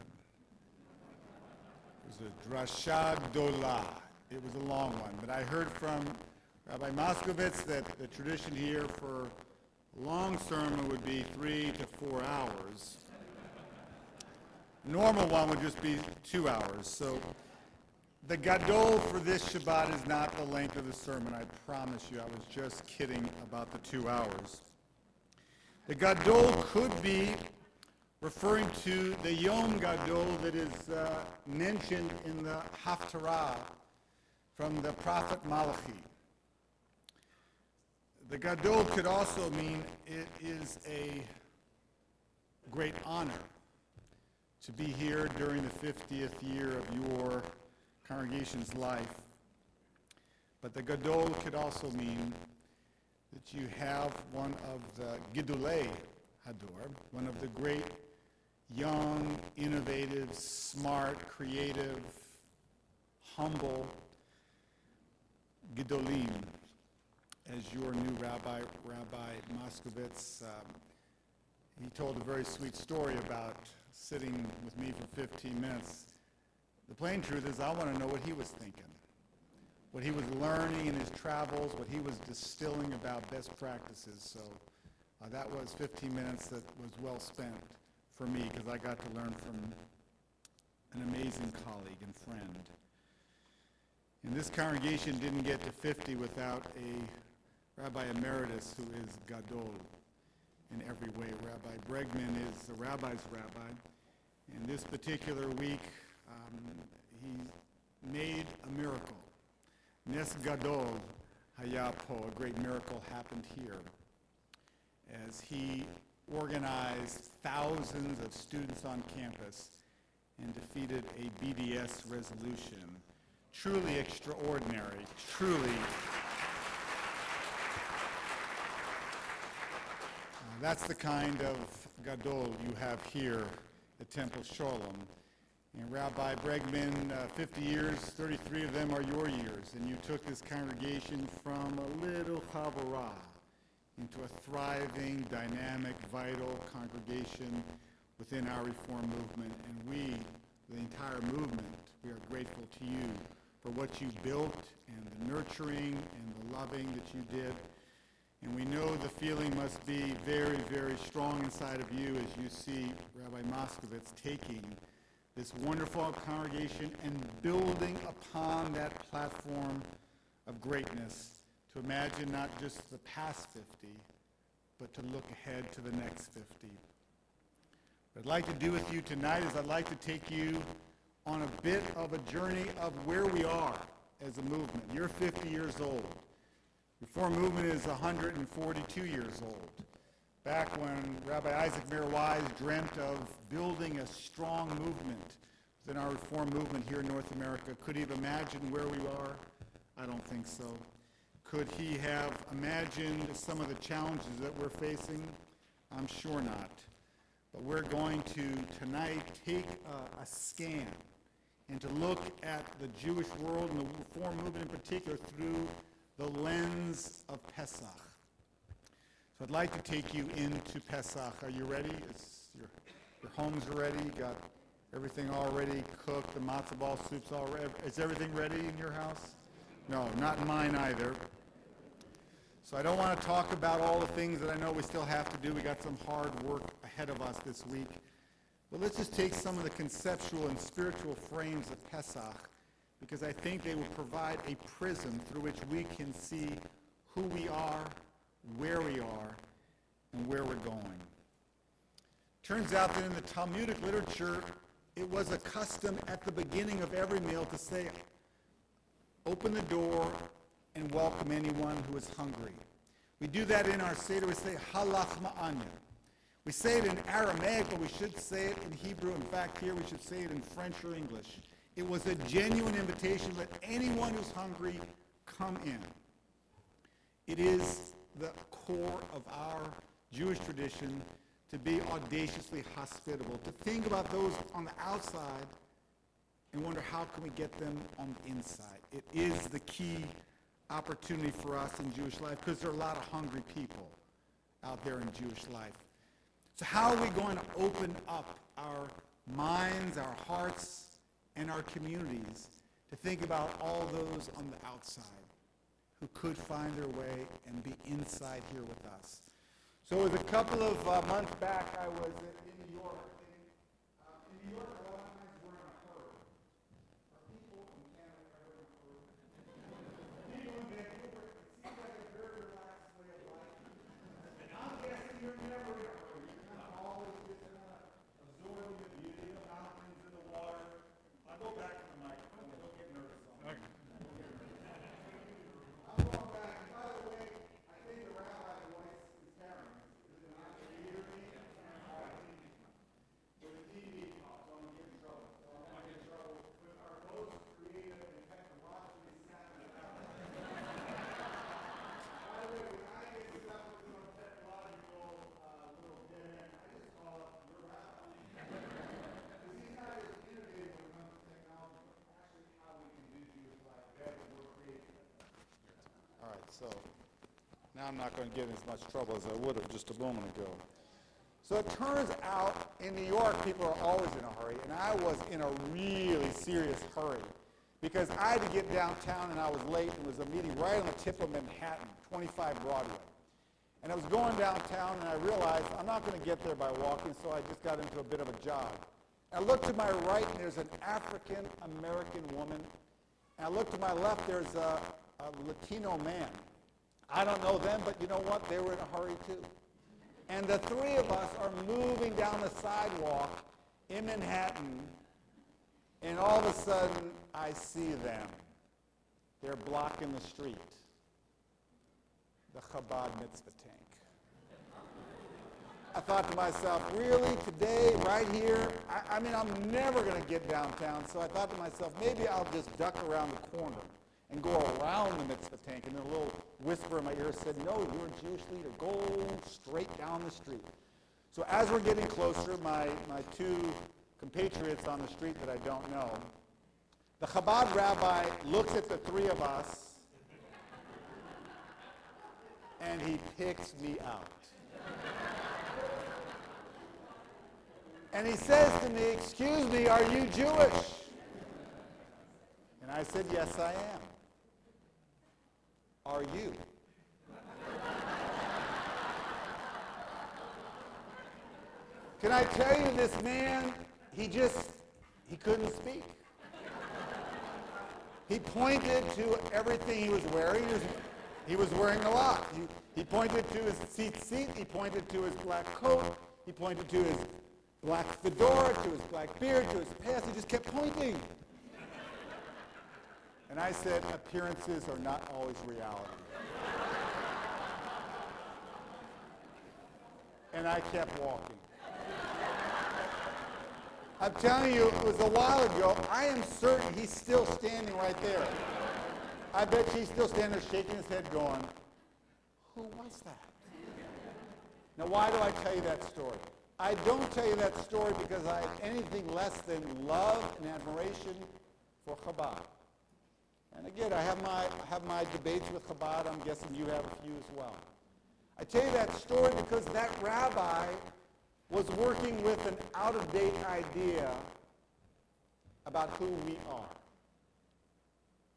It was a drasha gdola. It was a long one, but I heard from Rabbi Moskovitz that the tradition here for a long sermon would be 3 to 4 hours. Normal one would just be 2 hours. So the gadol for this Shabbat is not the length of the sermon. I promise you, I was just kidding about the 2 hours. The gadol could be referring to the Yom Gadol that is mentioned in the Haftarah from the prophet Malachi. The Gadol could also mean it is a great honor to be here during the 50th year of your congregation's life. But the Gadol could also mean that you have one of the Gidulei Hador, one of the great young, innovative, smart, creative, humble Gidolim, as your new rabbi, Rabbi Moskovitz. He told a very sweet story about sitting with me for 15 minutes. The plain truth is I want to know what he was thinking, what he was learning in his travels, what he was distilling about best practices. So that was 15 minutes that was well spent for me because I got to learn from an amazing colleague and friend. And this congregation didn't get to 50 without a Rabbi Emeritus who is Gadol in every way. Rabbi Bregman is the rabbi's rabbi. And this particular week, he made a miracle. Nes Gadol Hayapo, a great miracle happened here as he organized thousands of students on campus and defeated a BDS resolution. Truly extraordinary, truly. That's the kind of Gadol you have here at Temple Sholom. And Rabbi Bregman, 50 years, 33 of them are your years, and you took this congregation from a little chavurah into a thriving, dynamic, vital congregation within our Reform movement. And we, the entire movement, we are grateful to you for what you built and the nurturing and the loving that you did. And we know the feeling must be very, very strong inside of you as you see Rabbi Moskovitz taking this wonderful congregation and building upon that platform of greatness to imagine not just the past 50, but to look ahead to the next 50. What I'd like to do with you tonight is I'd like to take you on a bit of a journey of where we are as a movement. You're 50 years old. Reform movement is 142 years old. Back when Rabbi Isaac Mayer Wise dreamt of building a strong movement within our Reform movement here in North America, could he have imagined where we are? I don't think so. Could he have imagined some of the challenges that we're facing? I'm sure not. But we're going to tonight take a scan and to look at the Jewish world and the Reform movement in particular through the lens of Pesach. So I'd like to take you into Pesach. Are you ready? Your homes are ready? You got everything already cooked? The matzo ball soup's all ready? Is everything ready in your house? No, not in mine either. So I don't want to talk about all the things that I know we still have to do. We got some hard work ahead of us this week. But let's just take some of the conceptual and spiritual frames of Pesach, because I think they will provide a prism through which we can see who we are, where we are, and where we're going. Turns out that in the Talmudic literature, it was a custom at the beginning of every meal to say, open the door and welcome anyone who is hungry. We do that in our Seder. We say, halach ma'anya. We say it in Aramaic, but we should say it in Hebrew. In fact, here we should say it in French or English. It was a genuine invitation. Let anyone who's hungry come in. It is the core of our Jewish tradition to be audaciously hospitable, to think about those on the outside and wonder how can we get them on the inside. It is the key opportunity for us in Jewish life because there are a lot of hungry people out there in Jewish life. So how are we going to open up our minds, our hearts, and our communities to think about all those on the outside who could find their way and be inside here with us? So it was a couple of months back, I was in New York. In New York, a lot of times we're in a hurry. Are people in Canada ever in a hurry? People in Vancouver, it seems like a very relaxed way of life. And I'm guessing you're never in a hurry. You're kind of always just kind of absorbing the beauty of the mountains and the water. I'll go back to the microphone. Don't get nervous on me. Okay. I'm going back. And by the way, I think the rabbi's voice is carrying. Is it not? Can you hear me? All right. With the TV talk, so I'm going to get in trouble. So I'm going to get in trouble with our most creative and technologically savvy rabbi. By the way, when I get stuck with some technological little dead end, I just call up your rabbi. Because he's not as innovative when it comes to technology, but actually how we can do Jewish life better and more creative. All right, so now I'm not going to get in as much trouble as I would have just a moment ago. So it turns out in New York, people are always in a hurry, and I was in a really serious hurry because I had to get downtown and I was late. It was a meeting right on the tip of Manhattan, 25 Broadway. And I was going downtown and I realized I'm not going to get there by walking, so I just got into a bit of a jog. I looked to my right and there's an African-American woman. And I looked to my left, there's a Latino man. I don't know them, but you know what? They were in a hurry too. And the three of us are moving down the sidewalk in Manhattan, and all of a sudden, I see them. They're blocking the street. The Chabad mitzvah tank. I thought to myself, really, today, right here? I mean, I'm never going to get downtown, so I thought to myself, maybe I'll just duck around the corner and go around the mitzvah tank. And then a little whisper in my ear said, no, you're a Jewish leader. Go straight down the street. So as we're getting closer, my two compatriots on the street that I don't know, the Chabad rabbi looks at the three of us, and he picks me out. And he says to me, excuse me, are you Jewish? And I said, yes, I am. Are you? Can I tell you, this man, he couldn't speak. He pointed to everything he was wearing. He was wearing a lot. He pointed to his seat. He pointed to his black coat. He pointed to his black fedora, to his black beard, to his past. He just kept pointing. And I said, appearances are not always reality. And I kept walking. I'm telling you, it was a while ago. I am certain he's still standing right there. I bet she's still standing there shaking his head going, who was that? Now, why do I tell you that story? I don't tell you that story because I have anything less than love and admiration for Chabad. And again, I have my debates with Chabad. I'm guessing you have a few as well. I tell you that story because that rabbi was working with an out-of-date idea about who we are.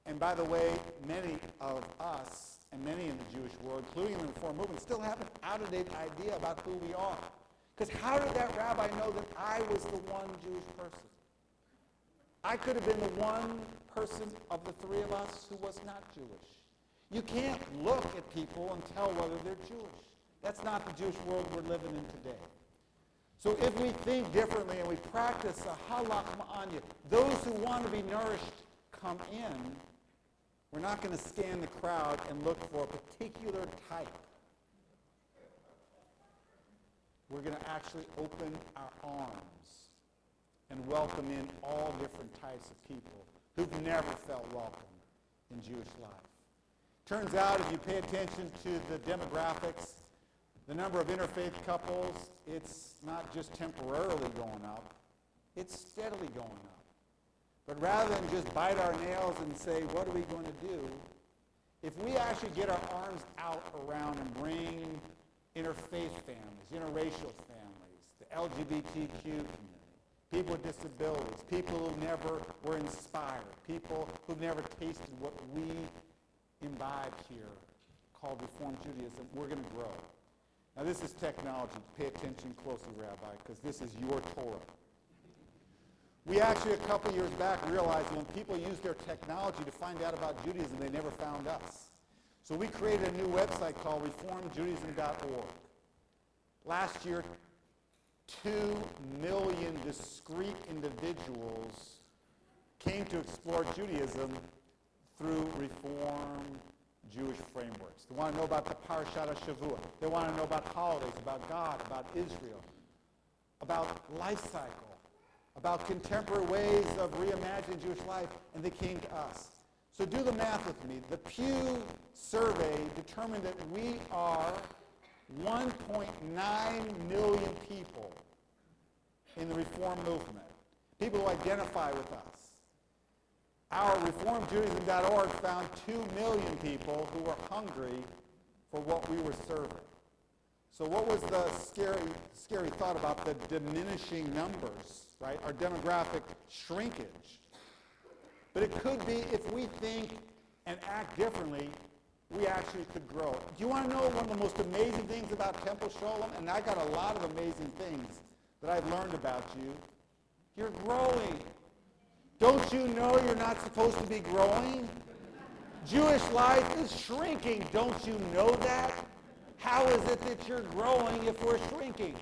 And by the way, many of us and many in the Jewish world, including the Reform movement, still have an out-of-date idea about who we are. Because how did that rabbi know that I was the one Jewish person? I could have been the one person of the three of us who was not Jewish. You can't look at people and tell whether they're Jewish. That's not the Jewish world we're living in today. So if we think differently and we practice a halach ma'anya, those who want to be nourished come in, we're not going to scan the crowd and look for a particular type. We're going to actually open our arms and welcome in all different types of people who've never felt welcome in Jewish life. Turns out, if you pay attention to the demographics, the number of interfaith couples, it's not just temporarily going up, it's steadily going up. But rather than just bite our nails and say, what are we going to do? If we actually get our arms out around and bring interfaith families, interracial families, the LGBTQ community, people with disabilities, people who never were inspired, people who've never tasted what we imbibe here called Reform Judaism, we're going to grow. Now this is technology. Pay attention closely, Rabbi, because this is your Torah. We actually, a couple years back, realized when people use their technology to find out about Judaism, they never found us. So we created a new website called reformjudaism.org. Last year, 2 million discrete individuals came to explore Judaism through Reform Jewish frameworks. They want to know about the Parashat HaShavua. They want to know about holidays, about God, about Israel, about life cycle, about contemporary ways of reimagining Jewish life, and they came to us. So do the math with me. The Pew survey determined that we are 1.9 million people in the Reform movement, people who identify with us. Our reformjudaism.org found 2 million people who were hungry for what we were serving. So what was the scary thought about the diminishing numbers, right? Our demographic shrinkage. But it could be if we think and act differently, we actually could grow. Do you want to know one of the most amazing things about Temple Sholom? And I got a lot of amazing things that I've learned about you. You're growing. Don't you know you're not supposed to be growing? Jewish life is shrinking. Don't you know that? How is it that you're growing if we're shrinking?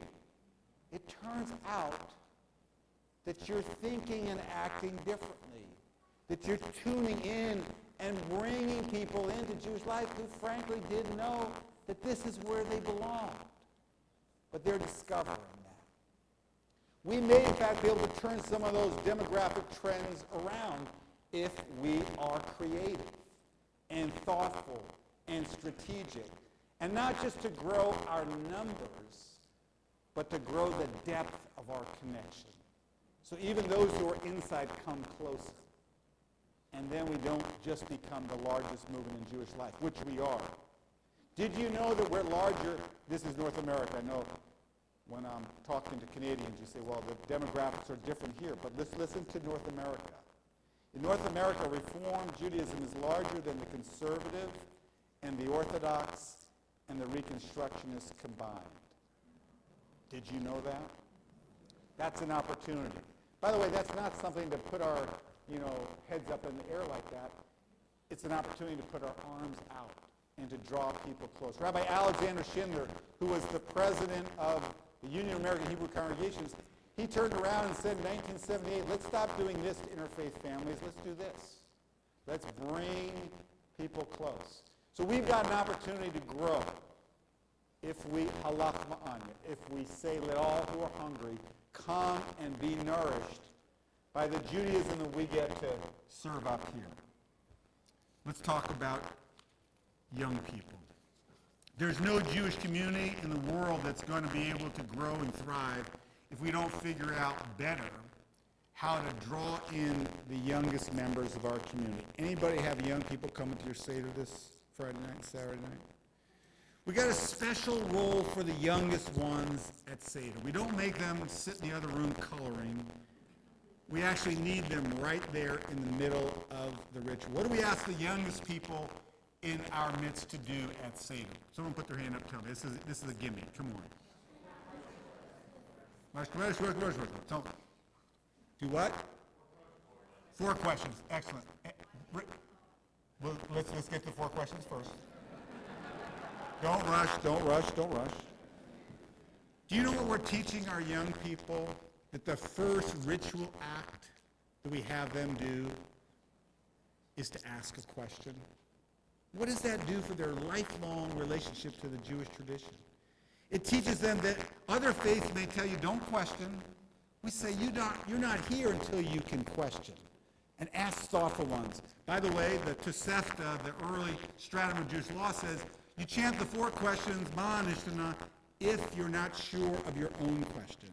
It turns out that you're thinking and acting differently, that you're tuning in and bringing people into Jewish life who frankly didn't know that this is where they belong. But they're discovering that. We may, in fact, be able to turn some of those demographic trends around if we are creative and thoughtful and strategic. And not just to grow our numbers, but to grow the depth of our connection. So even those who are inside come closer. And then we don't just become the largest movement in Jewish life, which we are. Did you know that we're larger? This is North America. I know when I'm talking to Canadians, you say, well, the demographics are different here. But let's listen to North America. In North America, Reform Judaism is larger than the conservative and the Orthodox and the Reconstructionists combined. Did you know that? That's an opportunity. By the way, that's not something to put our heads up in the air like that. It's an opportunity to put our arms out and to draw people close. Rabbi Alexander Schindler, who was the president of the Union of American Hebrew Congregations, he turned around and said in 1978, let's stop doing this to interfaith families, let's do this. Let's bring people close. So we've got an opportunity to grow if we halach ma'anya, if we say, let all who are hungry come and be nourished by the Judaism that we get to serve up here. let's talk about young people. There's no Jewish community in the world that's going to be able to grow and thrive if we don't figure out better how to draw in the youngest members of our community. Anybody have young people coming to your Seder this Friday night, Saturday night? We got a special role for the youngest ones at Seder. We don't make them sit in the other room coloring. We actually need them right there in the middle of the ritual. What do we ask the youngest people in our midst to do at Seder? Someone put their hand up, tell me. This is a gimme. Come on. Tell me. Do what? 4 questions. Excellent. Well, let's get to 4 questions first. Don't rush, don't rush, don't rush. Do you know what we're teaching our young people? That the first ritual act that we have them do is to ask a question. What does that do for their lifelong relationship to the Jewish tradition? It teaches them that other faiths may tell you, don't question. We say, you're not here until you can question. And ask thoughtful ones. By the way, the Tosefta, the early stratum of Jewish law, says, you chant the 4 questions, ma'anishtana, if you're not sure of your own questions.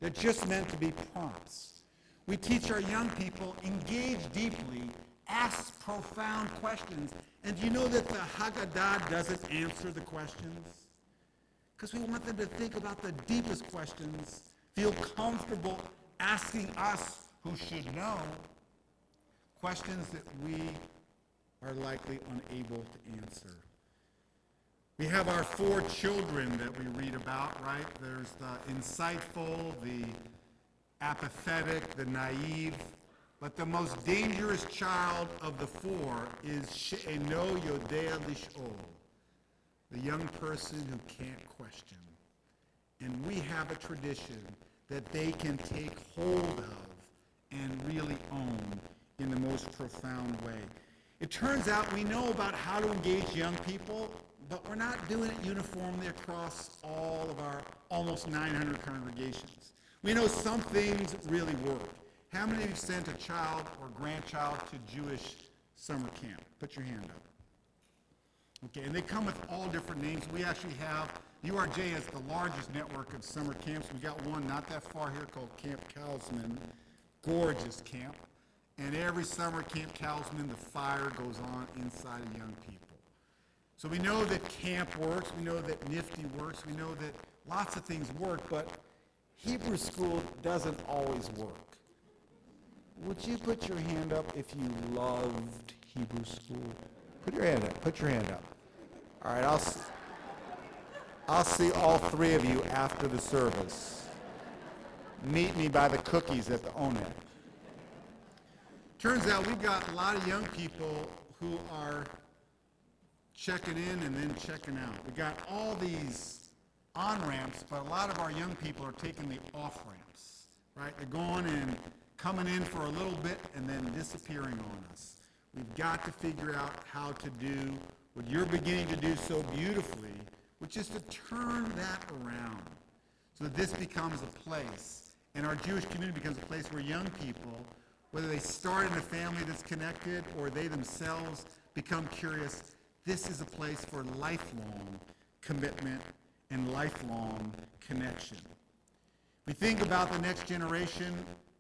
They're just meant to be prompts. We teach our young people, engage deeply, ask profound questions. And do you know that the Haggadah doesn't answer the questions? Because we want them to think about the deepest questions, feel comfortable asking us, who should know, questions that we are likely unable to answer. We have our 4 children that we read about, right? There's the insightful, the apathetic, the naive. But the most dangerous child of the 4 is she'eno yodea lish'ol, the young person who can't question. And we have a tradition that they can take hold of and really own in the most profound way. It turns out we know about how to engage young people, but we're not doing it uniformly across all of our almost 900 congregations. We know some things really work. How many of you sent a child or grandchild to Jewish summer camp? Put your hand up. Okay, and they come with all different names. We actually have, URJ has the largest network of summer camps. We got one not that far here called Camp Kalsman, gorgeous camp. And every summer Camp Kalsman, the fire goes on inside of young people. So we know that camp works, we know that Nifty works, we know that lots of things work, but Hebrew school doesn't always work. Would you put your hand up if you loved Hebrew school? Put your hand up, put your hand up. All right, I'll see all 3 of you after the service. Meet me by the cookies at the ONET. Turns out we've got a lot of young people who are checking in and then checking out. We got all these on-ramps, but a lot of our young people are taking the off-ramps, right? They're going and coming in for a little bit and then disappearing on us. We've got to figure out how to do what you're beginning to do so beautifully, which is to turn that around so that this becomes a place, and our Jewish community becomes a place where young people, whether they start in a family that's connected or they themselves become curious, this is a place for lifelong commitment and lifelong connection. We think about the next generation,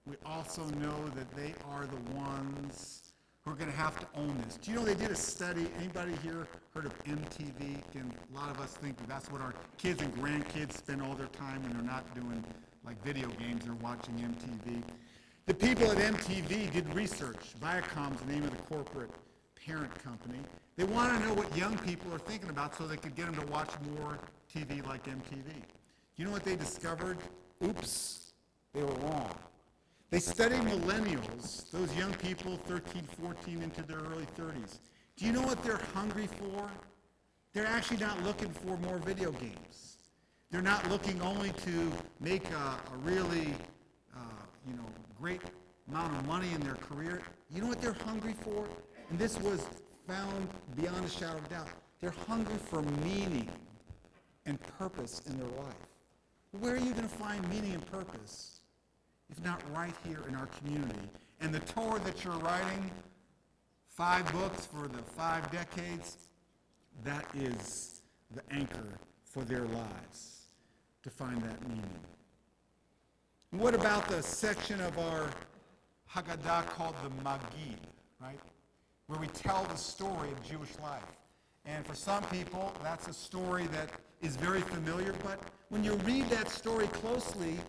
we also know that they are the ones who are going to have to own this. Do you know they did a study? Anybody here heard of MTV? And a lot of us think that that's what our kids and grandkids spend all their time when they're not doing like video games, they're watching MTV. The people at MTV did research. Viacom's the name of the corporate parent company. They want to know what young people are thinking about so they could get them to watch more TV like MTV. You know what they discovered? Oops, they were wrong. They studied millennials, those young people 13, 14 into their early 30s. Do you know what they're hungry for? They're actually not looking for more video games. They're not looking only to make a really great amount of money in their career. You know what they're hungry for? And this was found beyond a shadow of doubt. They're hungry for meaning and purpose in their life. Where are you going to find meaning and purpose if not right here in our community? And the Torah that you're writing 5 books for the 5 decades, that is the anchor for their lives, to find that meaning. And what about the section of our Haggadah called the Magid, right? Where we tell the story of Jewish life. And for some people, that's a story that is very familiar, but when you read that story closely,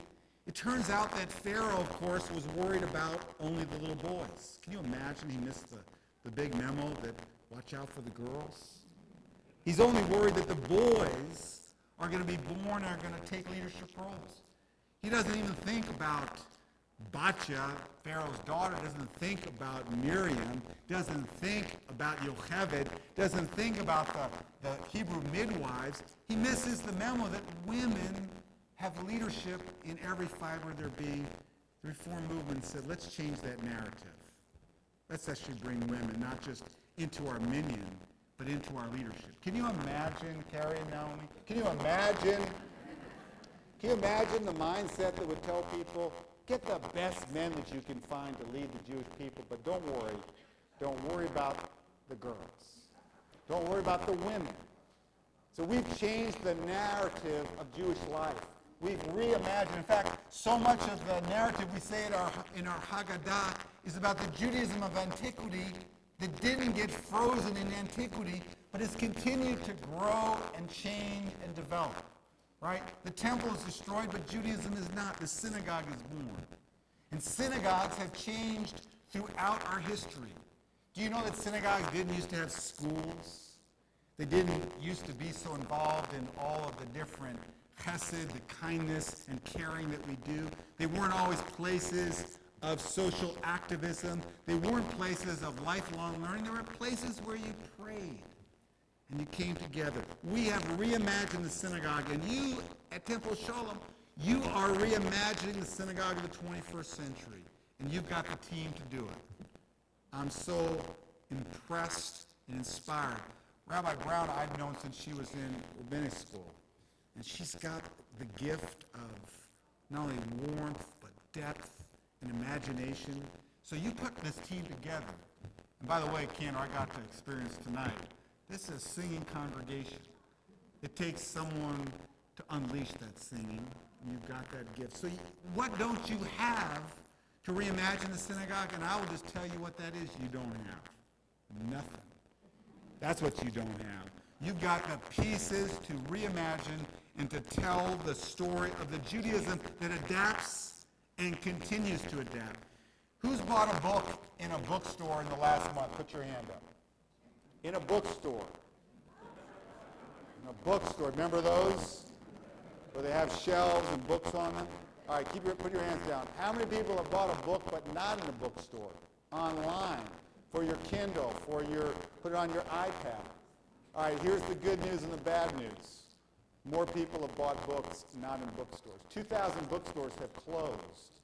it turns out that Pharaoh, of course, was worried about only the little boys. Can you imagine he missed the big memo that watch out for the girls? He's only worried that the boys are going to be born and are going to take leadership roles. He doesn't even think about Batya, Pharaoh's daughter, doesn't think about Miriam, doesn't think about Yocheved, doesn't think about the Hebrew midwives. He misses the memo that women have leadership in every fiber of their being. The Reform movement said, let's change that narrative. Let's actually bring women not just into our minyan, but into our leadership. Can you imagine, Carrie and Naomi? Can you imagine the mindset that would tell people, get the best men that you can find to lead the Jewish people, but don't worry about the girls. Don't worry about the women. So we've changed the narrative of Jewish life. We've reimagined. In fact, so much of the narrative we say in our Haggadah is about the Judaism of antiquity that didn't get frozen in antiquity, but has continued to grow and change and develop. Right? The temple is destroyed, but Judaism is not. The synagogue is born. And synagogues have changed throughout our history. Do you know that synagogues didn't used to have schools? They didn't used to be so involved in all of the different chesed, the kindness and caring that we do. They weren't always places of social activism. They weren't places of lifelong learning. They were places where you prayed and you came together. We have reimagined the synagogue, and you at Temple Sholom, you are reimagining the synagogue of the 21st century, and you've got the team to do it. I'm so impressed and inspired. Rabbi Brown, I've known since she was in rabbinic school, and she's got the gift of not only warmth, but depth and imagination. So you put this team together. And by the way, Ken, I got to experience tonight, this is a singing congregation. It takes someone to unleash that singing, and you've got that gift. So what don't you have to reimagine the synagogue? And I will just tell you what that is you don't have. Nothing. That's what you don't have. You've got the pieces to reimagine and to tell the story of the Judaism that adapts and continues to adapt. Who's bought a book in a bookstore in the last month? Put your hand up. In a bookstore. In a bookstore. Remember those? Where they have shelves and books on them? All right, put your hands down. How many people have bought a book but not in a bookstore? Online. For your Kindle, put it on your iPad. All right, here's the good news and the bad news. More people have bought books not in bookstores. 2,000 bookstores have closed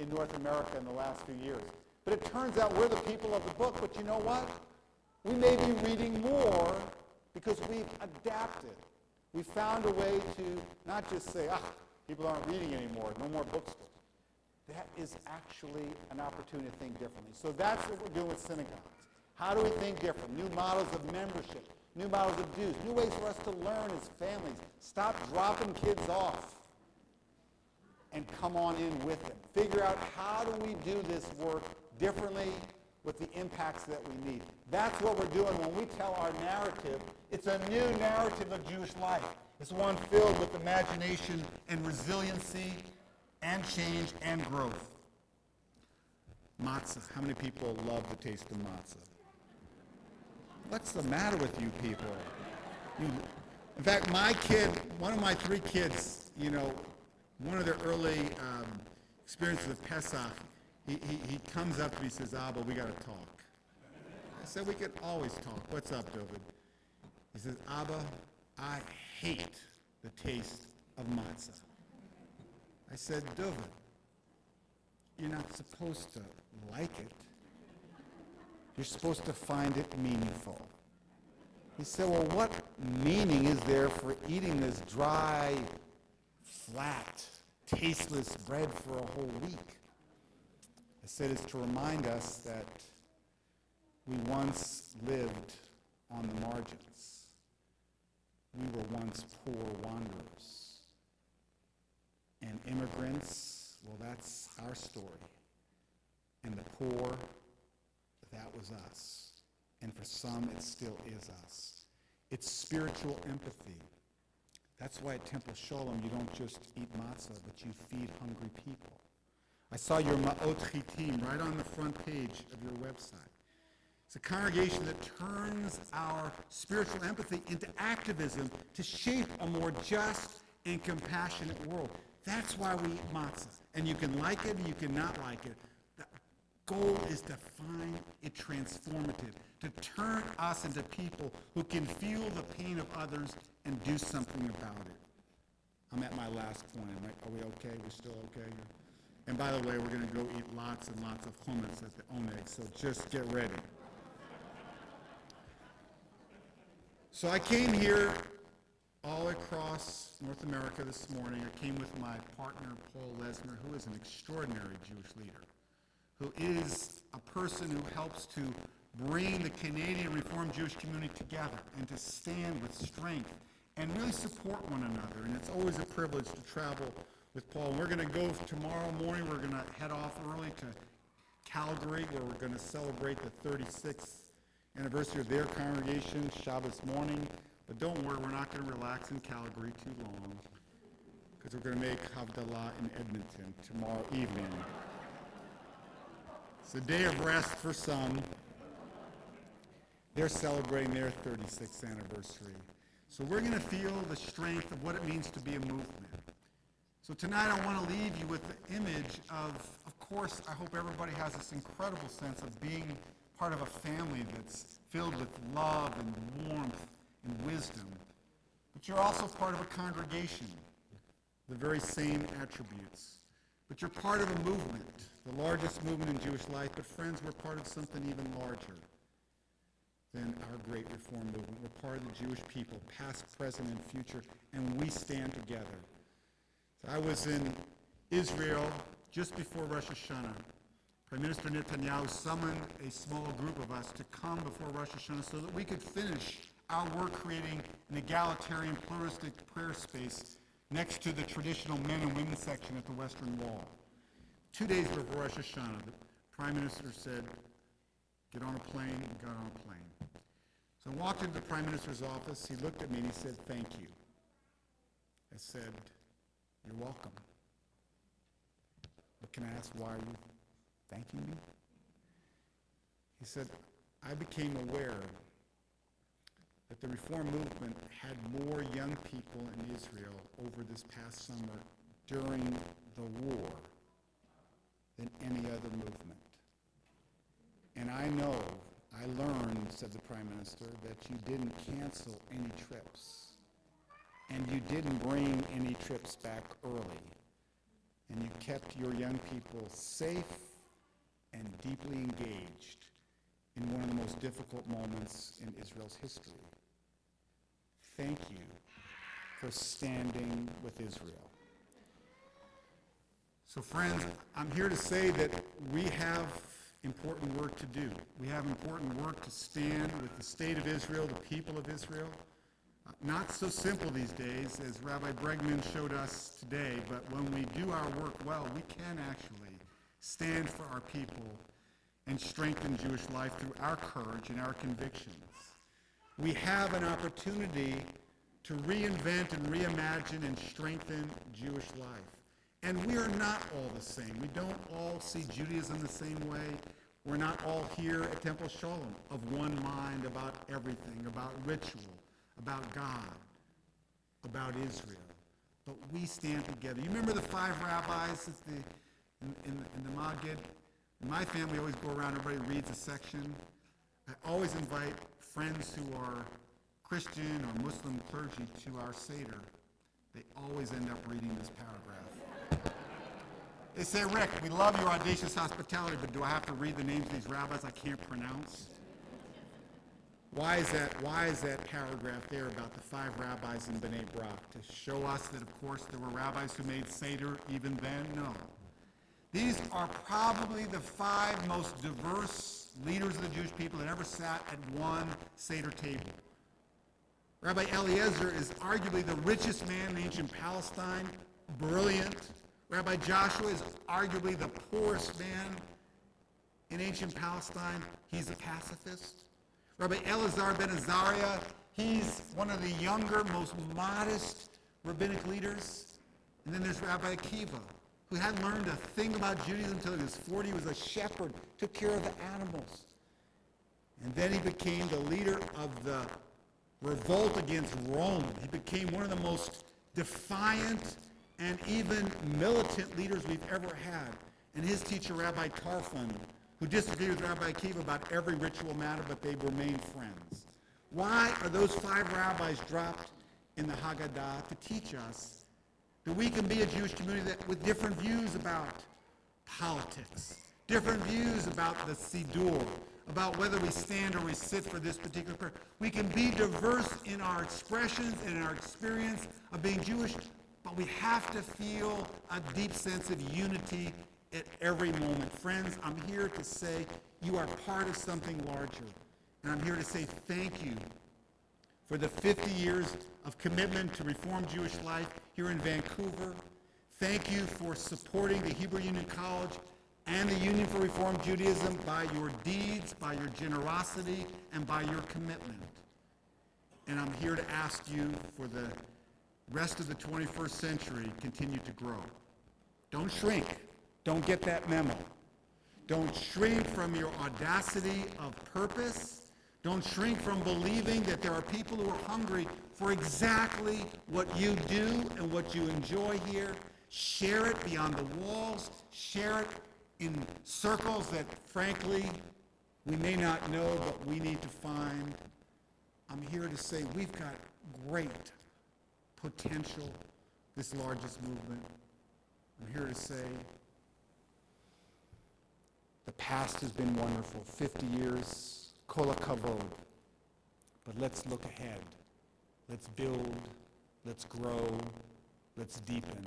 in North America in the last few years. But it turns out we're the people of the book, but you know what? We may be reading more because we've adapted. We found a way to not just say, people aren't reading anymore, no more bookstores. That is actually an opportunity to think differently. So that's what we're doing with synagogues. How do we think different? New models of membership, new models of dues, new ways for us to learn as families. Stop dropping kids off and come on in with them. Figure out how do we do this work differently with the impacts that we need. That's what we're doing when we tell our narrative. It's a new narrative of Jewish life. It's one filled with imagination and resiliency and change and growth. Matzah. How many people love the taste of matzah? What's the matter with you people? In fact, my kid, one of my 3 kids, one of their early experiences of Pesach, he comes up to me and says, Abba, we got to talk. I said, we could always talk. What's up, David? He says, Abba, I hate the taste of matzah. I said, David, you're not supposed to like it. You're supposed to find it meaningful. He said, well, what meaning is there for eating this dry, flat, tasteless bread for a whole week? I said, it's to remind us that We once lived on the margins. We were once poor wanderers. And immigrants, well, that's our story. And the poor, that was us. And for some, it still is us. It's spiritual empathy. That's why at Temple Sholom, you don't just eat matzah, but you feed hungry people. I saw your Ma'ot Chitim right on the front page of your website. It's a congregation that turns our spiritual empathy into activism to shape a more just and compassionate world. That's why we eat matzah. And you can like it, and you can not like it. The goal is to find it transformative, to turn us into people who can feel the pain of others and do something about it. I'm at my last point. Are we okay? We're still okay? And by the way, we're going to go eat lots and lots of hummus at the Oneg, so just get ready. So I came here all across North America this morning. I came with my partner, Paul Lesner, who is an extraordinary Jewish leader, who is a person who helps to bring the Canadian Reformed Jewish community together and to stand with strength and really support one another. And it's always a privilege to travel with Paul. And we're going to go tomorrow morning. We're going to head off early to Calgary, where we're going to celebrate the 36th anniversary of their congregation, Shabbos morning. But don't worry, we're not going to relax in Calgary too long, because we're going to make Havdalah in Edmonton tomorrow evening. It's a day of rest for some. They're celebrating their 36th anniversary. So we're going to feel the strength of what it means to be a movement. So tonight I want to leave you with the image of course, I hope everybody has this incredible sense of being part of a family that's filled with love and warmth and wisdom. But you're also part of a congregation, the very same attributes. But you're part of a movement, the largest movement in Jewish life. But friends, we're part of something even larger than our great Reform movement. We're part of the Jewish people, past, present, and future, and we stand together. So I was in Israel just before Rosh Hashanah. Prime Minister Netanyahu summoned a small group of us to come before Rosh Hashanah so that we could finish our work creating an egalitarian, pluralistic prayer space next to the traditional men and women section at the Western Wall. 2 days before Rosh Hashanah, the Prime Minister said, "Get on a plane," and got on a plane. So I walked into the Prime Minister's office. He looked at me and he said, "Thank you." I said, "You're welcome. But can I ask, why are you thanking me?" He said, "I became aware that the Reform movement had more young people in Israel over this past summer during the war than any other movement. And I learned," said the Prime Minister, "that you didn't cancel any trips. And you didn't bring any trips back early. And you kept your young people safe and deeply engaged in one of the most difficult moments in Israel's history. Thank you for standing with Israel." So friends, I'm here to say that we have important work to do. We have important work to stand with the state of Israel, the people of Israel. Not so simple these days, as Rabbi Bregman showed us today, but when we do our work well, we can actually stand for our people and strengthen Jewish life through our courage and our convictions. We have an opportunity to reinvent and reimagine and strengthen Jewish life. And we are not all the same. We don't all see Judaism the same way. We're not all here at Temple Sholom of one mind about everything, about ritual, about God, about Israel. But we stand together. You remember the 5 rabbis in the Maggid? In my family, we always go around, everybody reads a section. I always invite friends who are Christian or Muslim clergy to our Seder. They always end up reading this paragraph. They say, "Rick, we love your audacious hospitality, but do I have to read the names of these rabbis I can't pronounce?" Why is that paragraph there about the 5 rabbis in Bnei Brak? To show us that, of course, there were rabbis who made Seder even then? No. These are probably the 5 most diverse leaders of the Jewish people that ever sat at one Seder table. Rabbi Eliezer is arguably the richest man in ancient Palestine, brilliant. Rabbi Joshua is arguably the poorest man in ancient Palestine. He's a pacifist. Rabbi Elazar ben Azariah, he's one of the younger, most modest rabbinic leaders. And then there's Rabbi Akiva, who hadn't learned a thing about Judaism until he was 40. He was a shepherd, took care of the animals. And then he became the leader of the revolt against Rome. He became one of the most defiant and even militant leaders we've ever had. And his teacher, Rabbi Tarfon, who disagreed with Rabbi Akiva about every ritual matter, but they remained friends. Why are those 5 rabbis dropped in the Haggadah? To teach us that we can be a Jewish community with different views about politics, different views about the Siddur, about whether we stand or we sit for this particular prayer. We can be diverse in our expressions and in our experience of being Jewish, but we have to feel a deep sense of unity at every moment. Friends, I'm here to say you are part of something larger. And I'm here to say thank you for the 50 years of commitment to reform Jewish life here in Vancouver. Thank you for supporting the Hebrew Union College and the Union for Reform Judaism by your deeds, by your generosity, and by your commitment. And I'm here to ask you for the rest of the 21st century, continue to grow. Don't shrink. Don't get that memo. Don't shrink from your audacity of purpose. Don't shrink from believing that there are people who are hungry for exactly what you do and what you enjoy here. Share it beyond the walls. Share it in circles that, frankly, we may not know, but we need to find. I'm here to say we've got great potential, this largest movement. I'm here to say the past has been wonderful, 50 years, kol hakavod. But let's look ahead. Let's build, let's grow, let's deepen.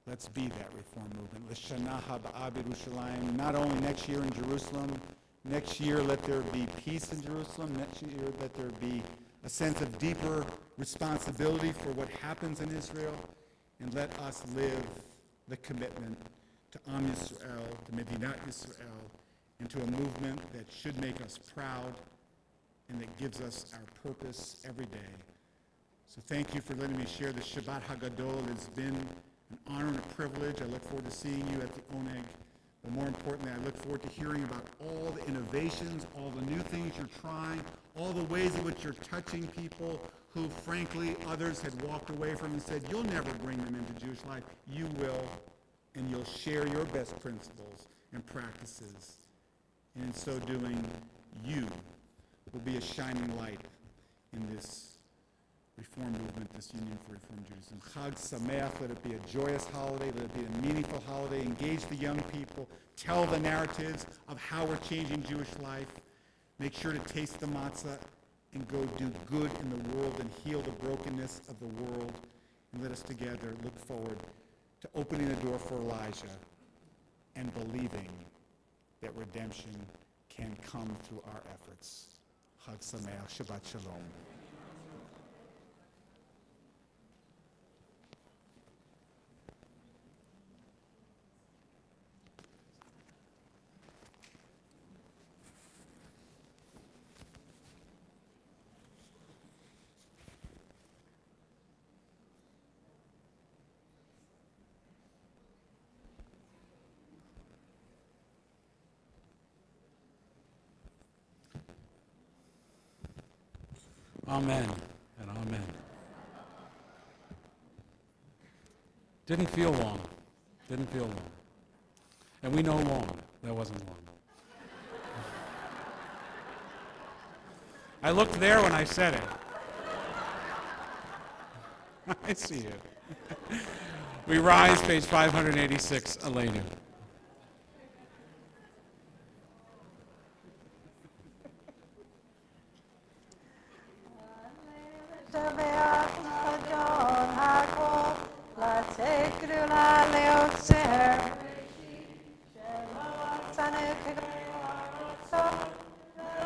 Let's be that reform movement. L'shana haba'ah b'Yerushalayim. Not only next year in Jerusalem, next year let there be peace in Jerusalem. Next year let there be a sense of deeper responsibility for what happens in Israel. And let us live the commitment to Am Yisrael, to Medinat Yisrael, and to a movement that should make us proud and that gives us our purpose every day. So thank you for letting me share the Shabbat HaGadol. It's been an honor and a privilege. I look forward to seeing you at the Oneg. But more importantly, I look forward to hearing about all the innovations, all the new things you're trying, all the ways in which you're touching people who, frankly, others had walked away from and said, you'll never bring them into Jewish life. You will, and you'll share your best principles and practices. And in so doing, you will be a shining light in this reform movement, this Union for Reform Judaism. Chag Sameach, let it be a joyous holiday, let it be a meaningful holiday. Engage the young people, tell the narratives of how we're changing Jewish life. Make sure to taste the matzah and go do good in the world and heal the brokenness of the world. And let us together look forward to opening the door for Elijah and believing that redemption can come through our efforts. Chag Sameach, Shabbat Shalom. Amen and amen. Didn't feel long. Didn't feel long. And we know long. That wasn't long. I looked there when I said it. I see it. We rise, page 586, Aleinu.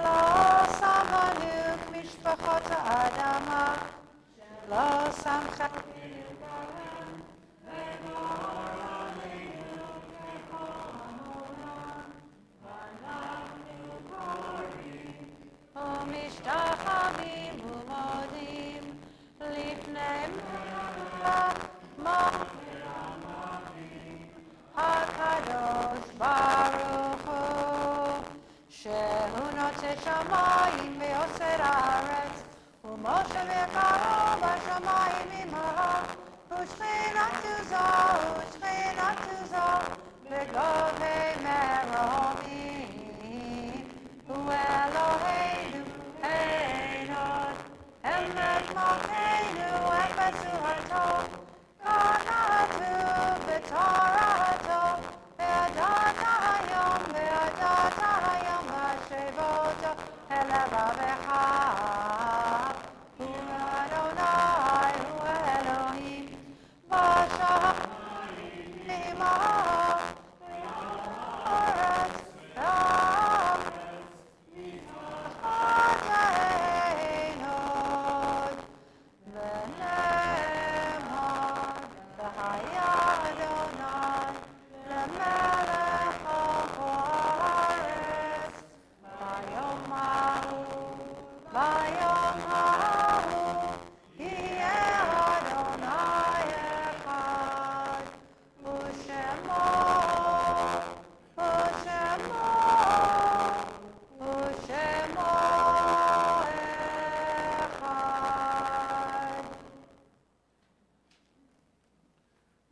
לא שמנו משפחות האדמה, לא שמחנו ומשתחווים ומודים לפני הקדוש ברוך הוא, שהוא נוצר שמיים ויוצר הארץ, ומשה וקרוב בשמיים עמך, ושכינת עוזו בגובי מרומים, הוא אלוהינו אחד, אמת מלכנו אפס תורתו, כתוב בתורתו, וידעת היום השבות אל לבבך, הוא אדוני הוא אלוהים בשמיים עמך, בארץ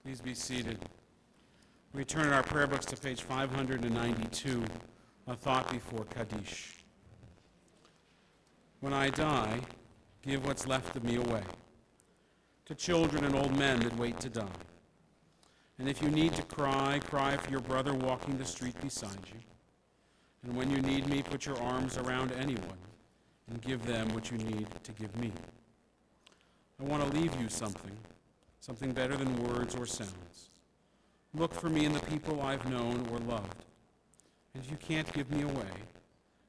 Please be seated. We turn in our prayer books to page 592, a thought before Kaddish. When I die, give what's left of me away to children and old men that wait to die. And if you need to cry, cry for your brother walking the street beside you. And when you need me, put your arms around anyone and give them what you need to give me. I want to leave you something better than words or sounds. Look for me in the people I've known or loved. And if you can't give me away,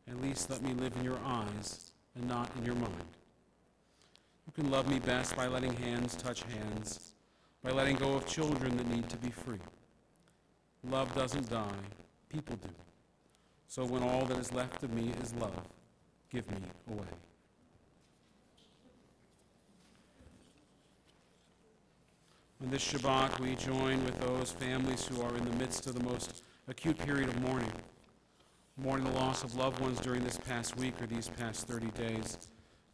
at least let me live in your eyes and not in your mind. You can love me best by letting hands touch hands, by letting go of children that need to be free. Love doesn't die, people do. So when all that is left of me is love, give me away. On this Shabbat, we join with those families who are in the midst of the most acute period of mourning the loss of loved ones during this past week or these past 30 days.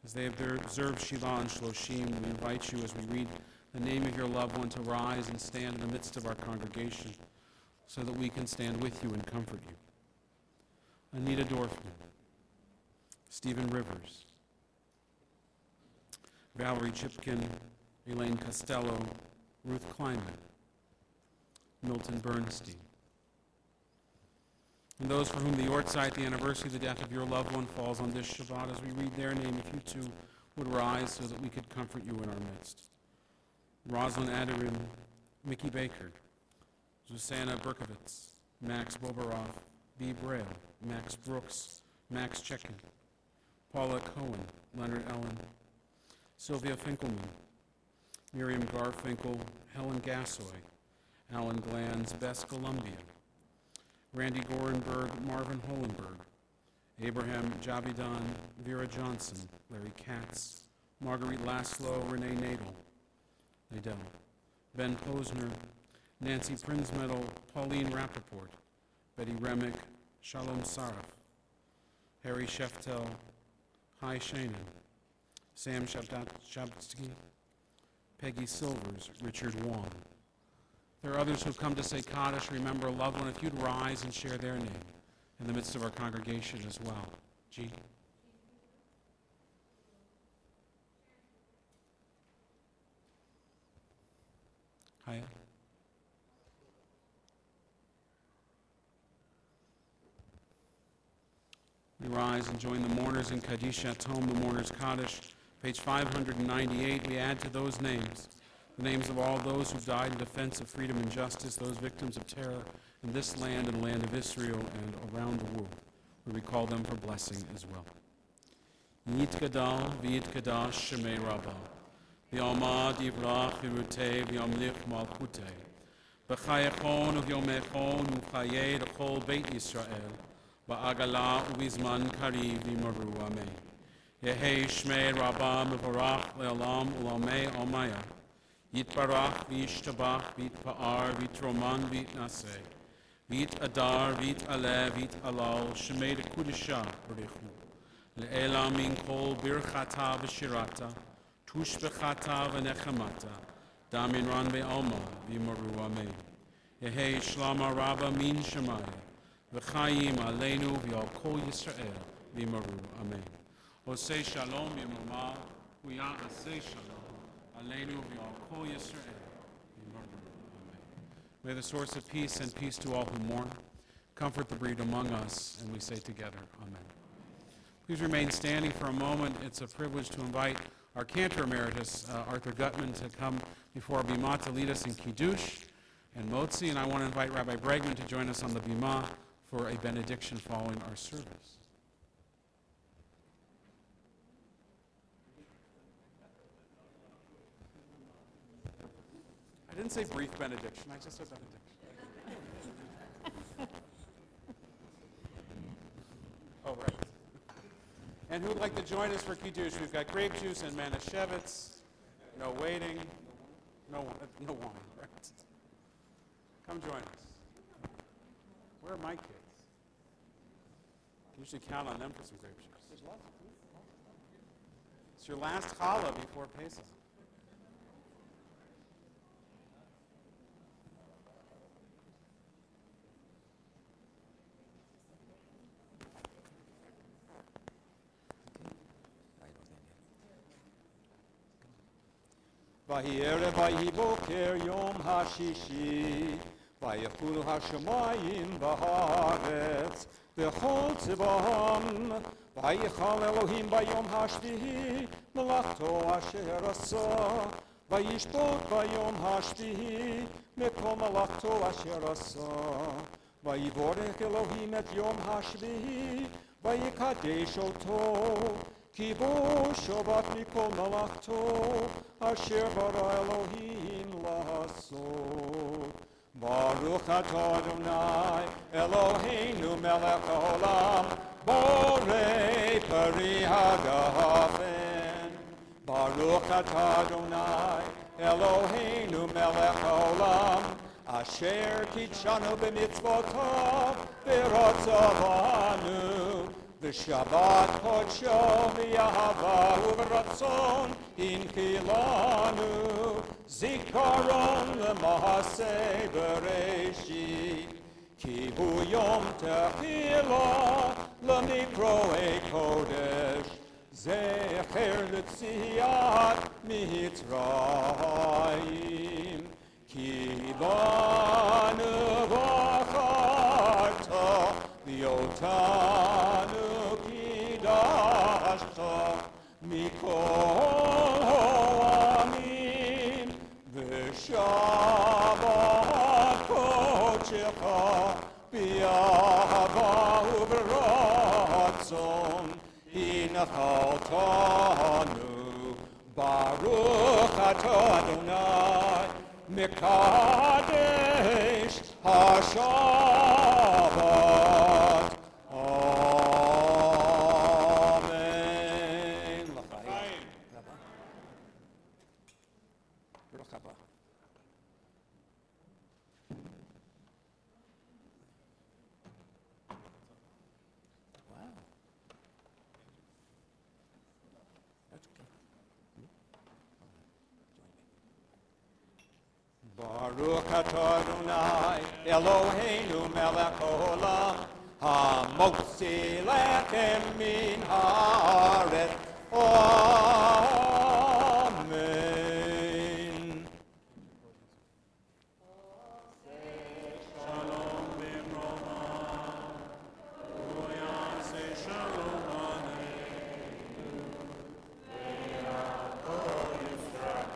As they have observed Shiva and Shloshim, we invite you as we read the name of your loved one to rise and stand in the midst of our congregation so that we can stand with you and comfort you. Anita Dorfman, Stephen Rivers, Valerie Chipkin, Elaine Costello, Ruth Kleinman, Milton Bernstein. And those for whom the Yortzeit, the anniversary of the death of your loved one, falls on this Shabbat, as we read their name, if you too would rise so that we could comfort you in our midst. Rosalind Adarim, Mickey Baker, Susanna Berkovitz, Max Bobaroff, B. Braille, Max Brooks, Max Chekin, Paula Cohen, Leonard Ellen, Sylvia Finkelman, Miriam Garfinkel, Helen Gassoy, Alan Glanz, Bess Columbia, Randy Gorenberg, Marvin Holenberg, Abraham Javidan, Vera Johnson, Larry Katz, Marguerite Laszlo, Renee Nadel, Ben Posner, Nancy Prinsmetal, Pauline Rappaport, Betty Remick, Shalom Saraf, Harry Sheftel, Hai Shanan, Sam Shabtsky, Peggy Silvers, Richard Wong. There are others who have come to say Kaddish, remember a loved one. If you'd rise and share their name in the midst of our congregation as well. Jean? Hiya? We rise and join the mourners in Kaddish Atom, the mourners Kaddish. Page 598, we add to those names the names of all those who died in defense of freedom and justice, those victims of terror in this land and the land of Israel and around the world. We recall them for blessing as well. Yitgadal v'yitgadash shemei Rabbah, v'yomad yivrach v'rutei v'yomlich malchutei, v'chayechon v'yomechon v'chayei l'chol Beit Yisrael, v'agala u'bizman kariv v'maru amei. Yehei shmei Rabbah mevorach le'olam u'lamei almaya, yitbarach v'yishtabach v'yitpa'ar v'yitroman v'yitnaseh, v'yitadar v'yitaleh v'yitalal shemei d'kudisha b'richu. Le'ela min kol birchata v'shirata, tush b'chata v'nechamata, damin ran ve'alma v'yimaru amei. Yehei shlama rabba min shemaya, v'chayim aleinu v'yal kol Yisrael v'yimaru amei. Osei shalom yemama, huya asei shalom, aleinu v'yal kol Yisrael v'yimaru amei. May the source of peace and peace to all who mourn comfort the bereaved among us, and we say together, amen. Please remain standing for a moment. It's a privilege to invite our Cantor Emeritus, Arthur Gutman, to come before Bima to lead us in Kiddush and Motzi, and I want to invite Rabbi Bregman to join us on the Bima for a benediction following our service. I didn't say brief benediction, I just said benediction. Oh, right. And who would like to join us for Kiddush? We've got grape juice and manischewitz. No waiting. No wine. Right? Come join us. Where are my kids? You should count on them for some grape juice. It's your last challah before Pesach. Vayere vayiboker yom hashishi, vayachulu hashemayim v'haaretz, v'chol tzivaham, vayichal Elohim bayom hashvihi, melachto asher asa, vayishbot bayom hashvihi, mekol melachto asher asa, vayivorech Elohim et yom hashvihi, vayikadesh oto, Ki bo shovat mikol malachto, asher bara Elohim la'asot. Baruch atah Adonai, Eloheinu melech haolam, borei pari hagafen. Baruch atah Adonai, Eloheinu melech haolam, asher kitshanu b'mitzvotav, v'ratzavanu. V'shabbat kodsho v'yahava u'v'ratzon inkilanu zikaron l'mahaseh b'reishit ki hu yom tehila l'mikroei kodesh zecher l'tziyat mitzrayim ki banu v'acharta v'yotanu Mikol Ho'amim V'shabbat kodshecha b'yahava u'v'ratzon hinachaltanu Baruch atah Adonai Mekadesh HaShabbat Baruch atah Adonai, Eloheinu melech haolam, hamotzi lechem min haaretz. Amen. Shalom b'mroma, uyase shalom aleinu, v'yakol Yisrael.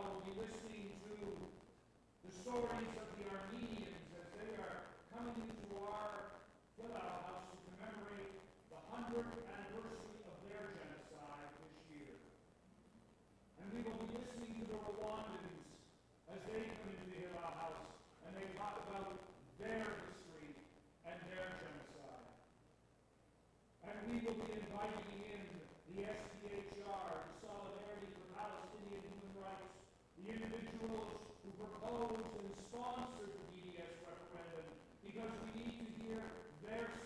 we'll be listening to the stories of the Armenians as they are coming into our Hillel house to commemorate the 100th anniversary of their genocide this year. And we will be listening to the Rwandans as they come into the Hillel house and they talk about their history and their genocide. And we will be inviting in the SDHR, the Solidarity for Palestinian Human Rights, the individuals who proposed and sponsored the BDS referendum, because we need to hear their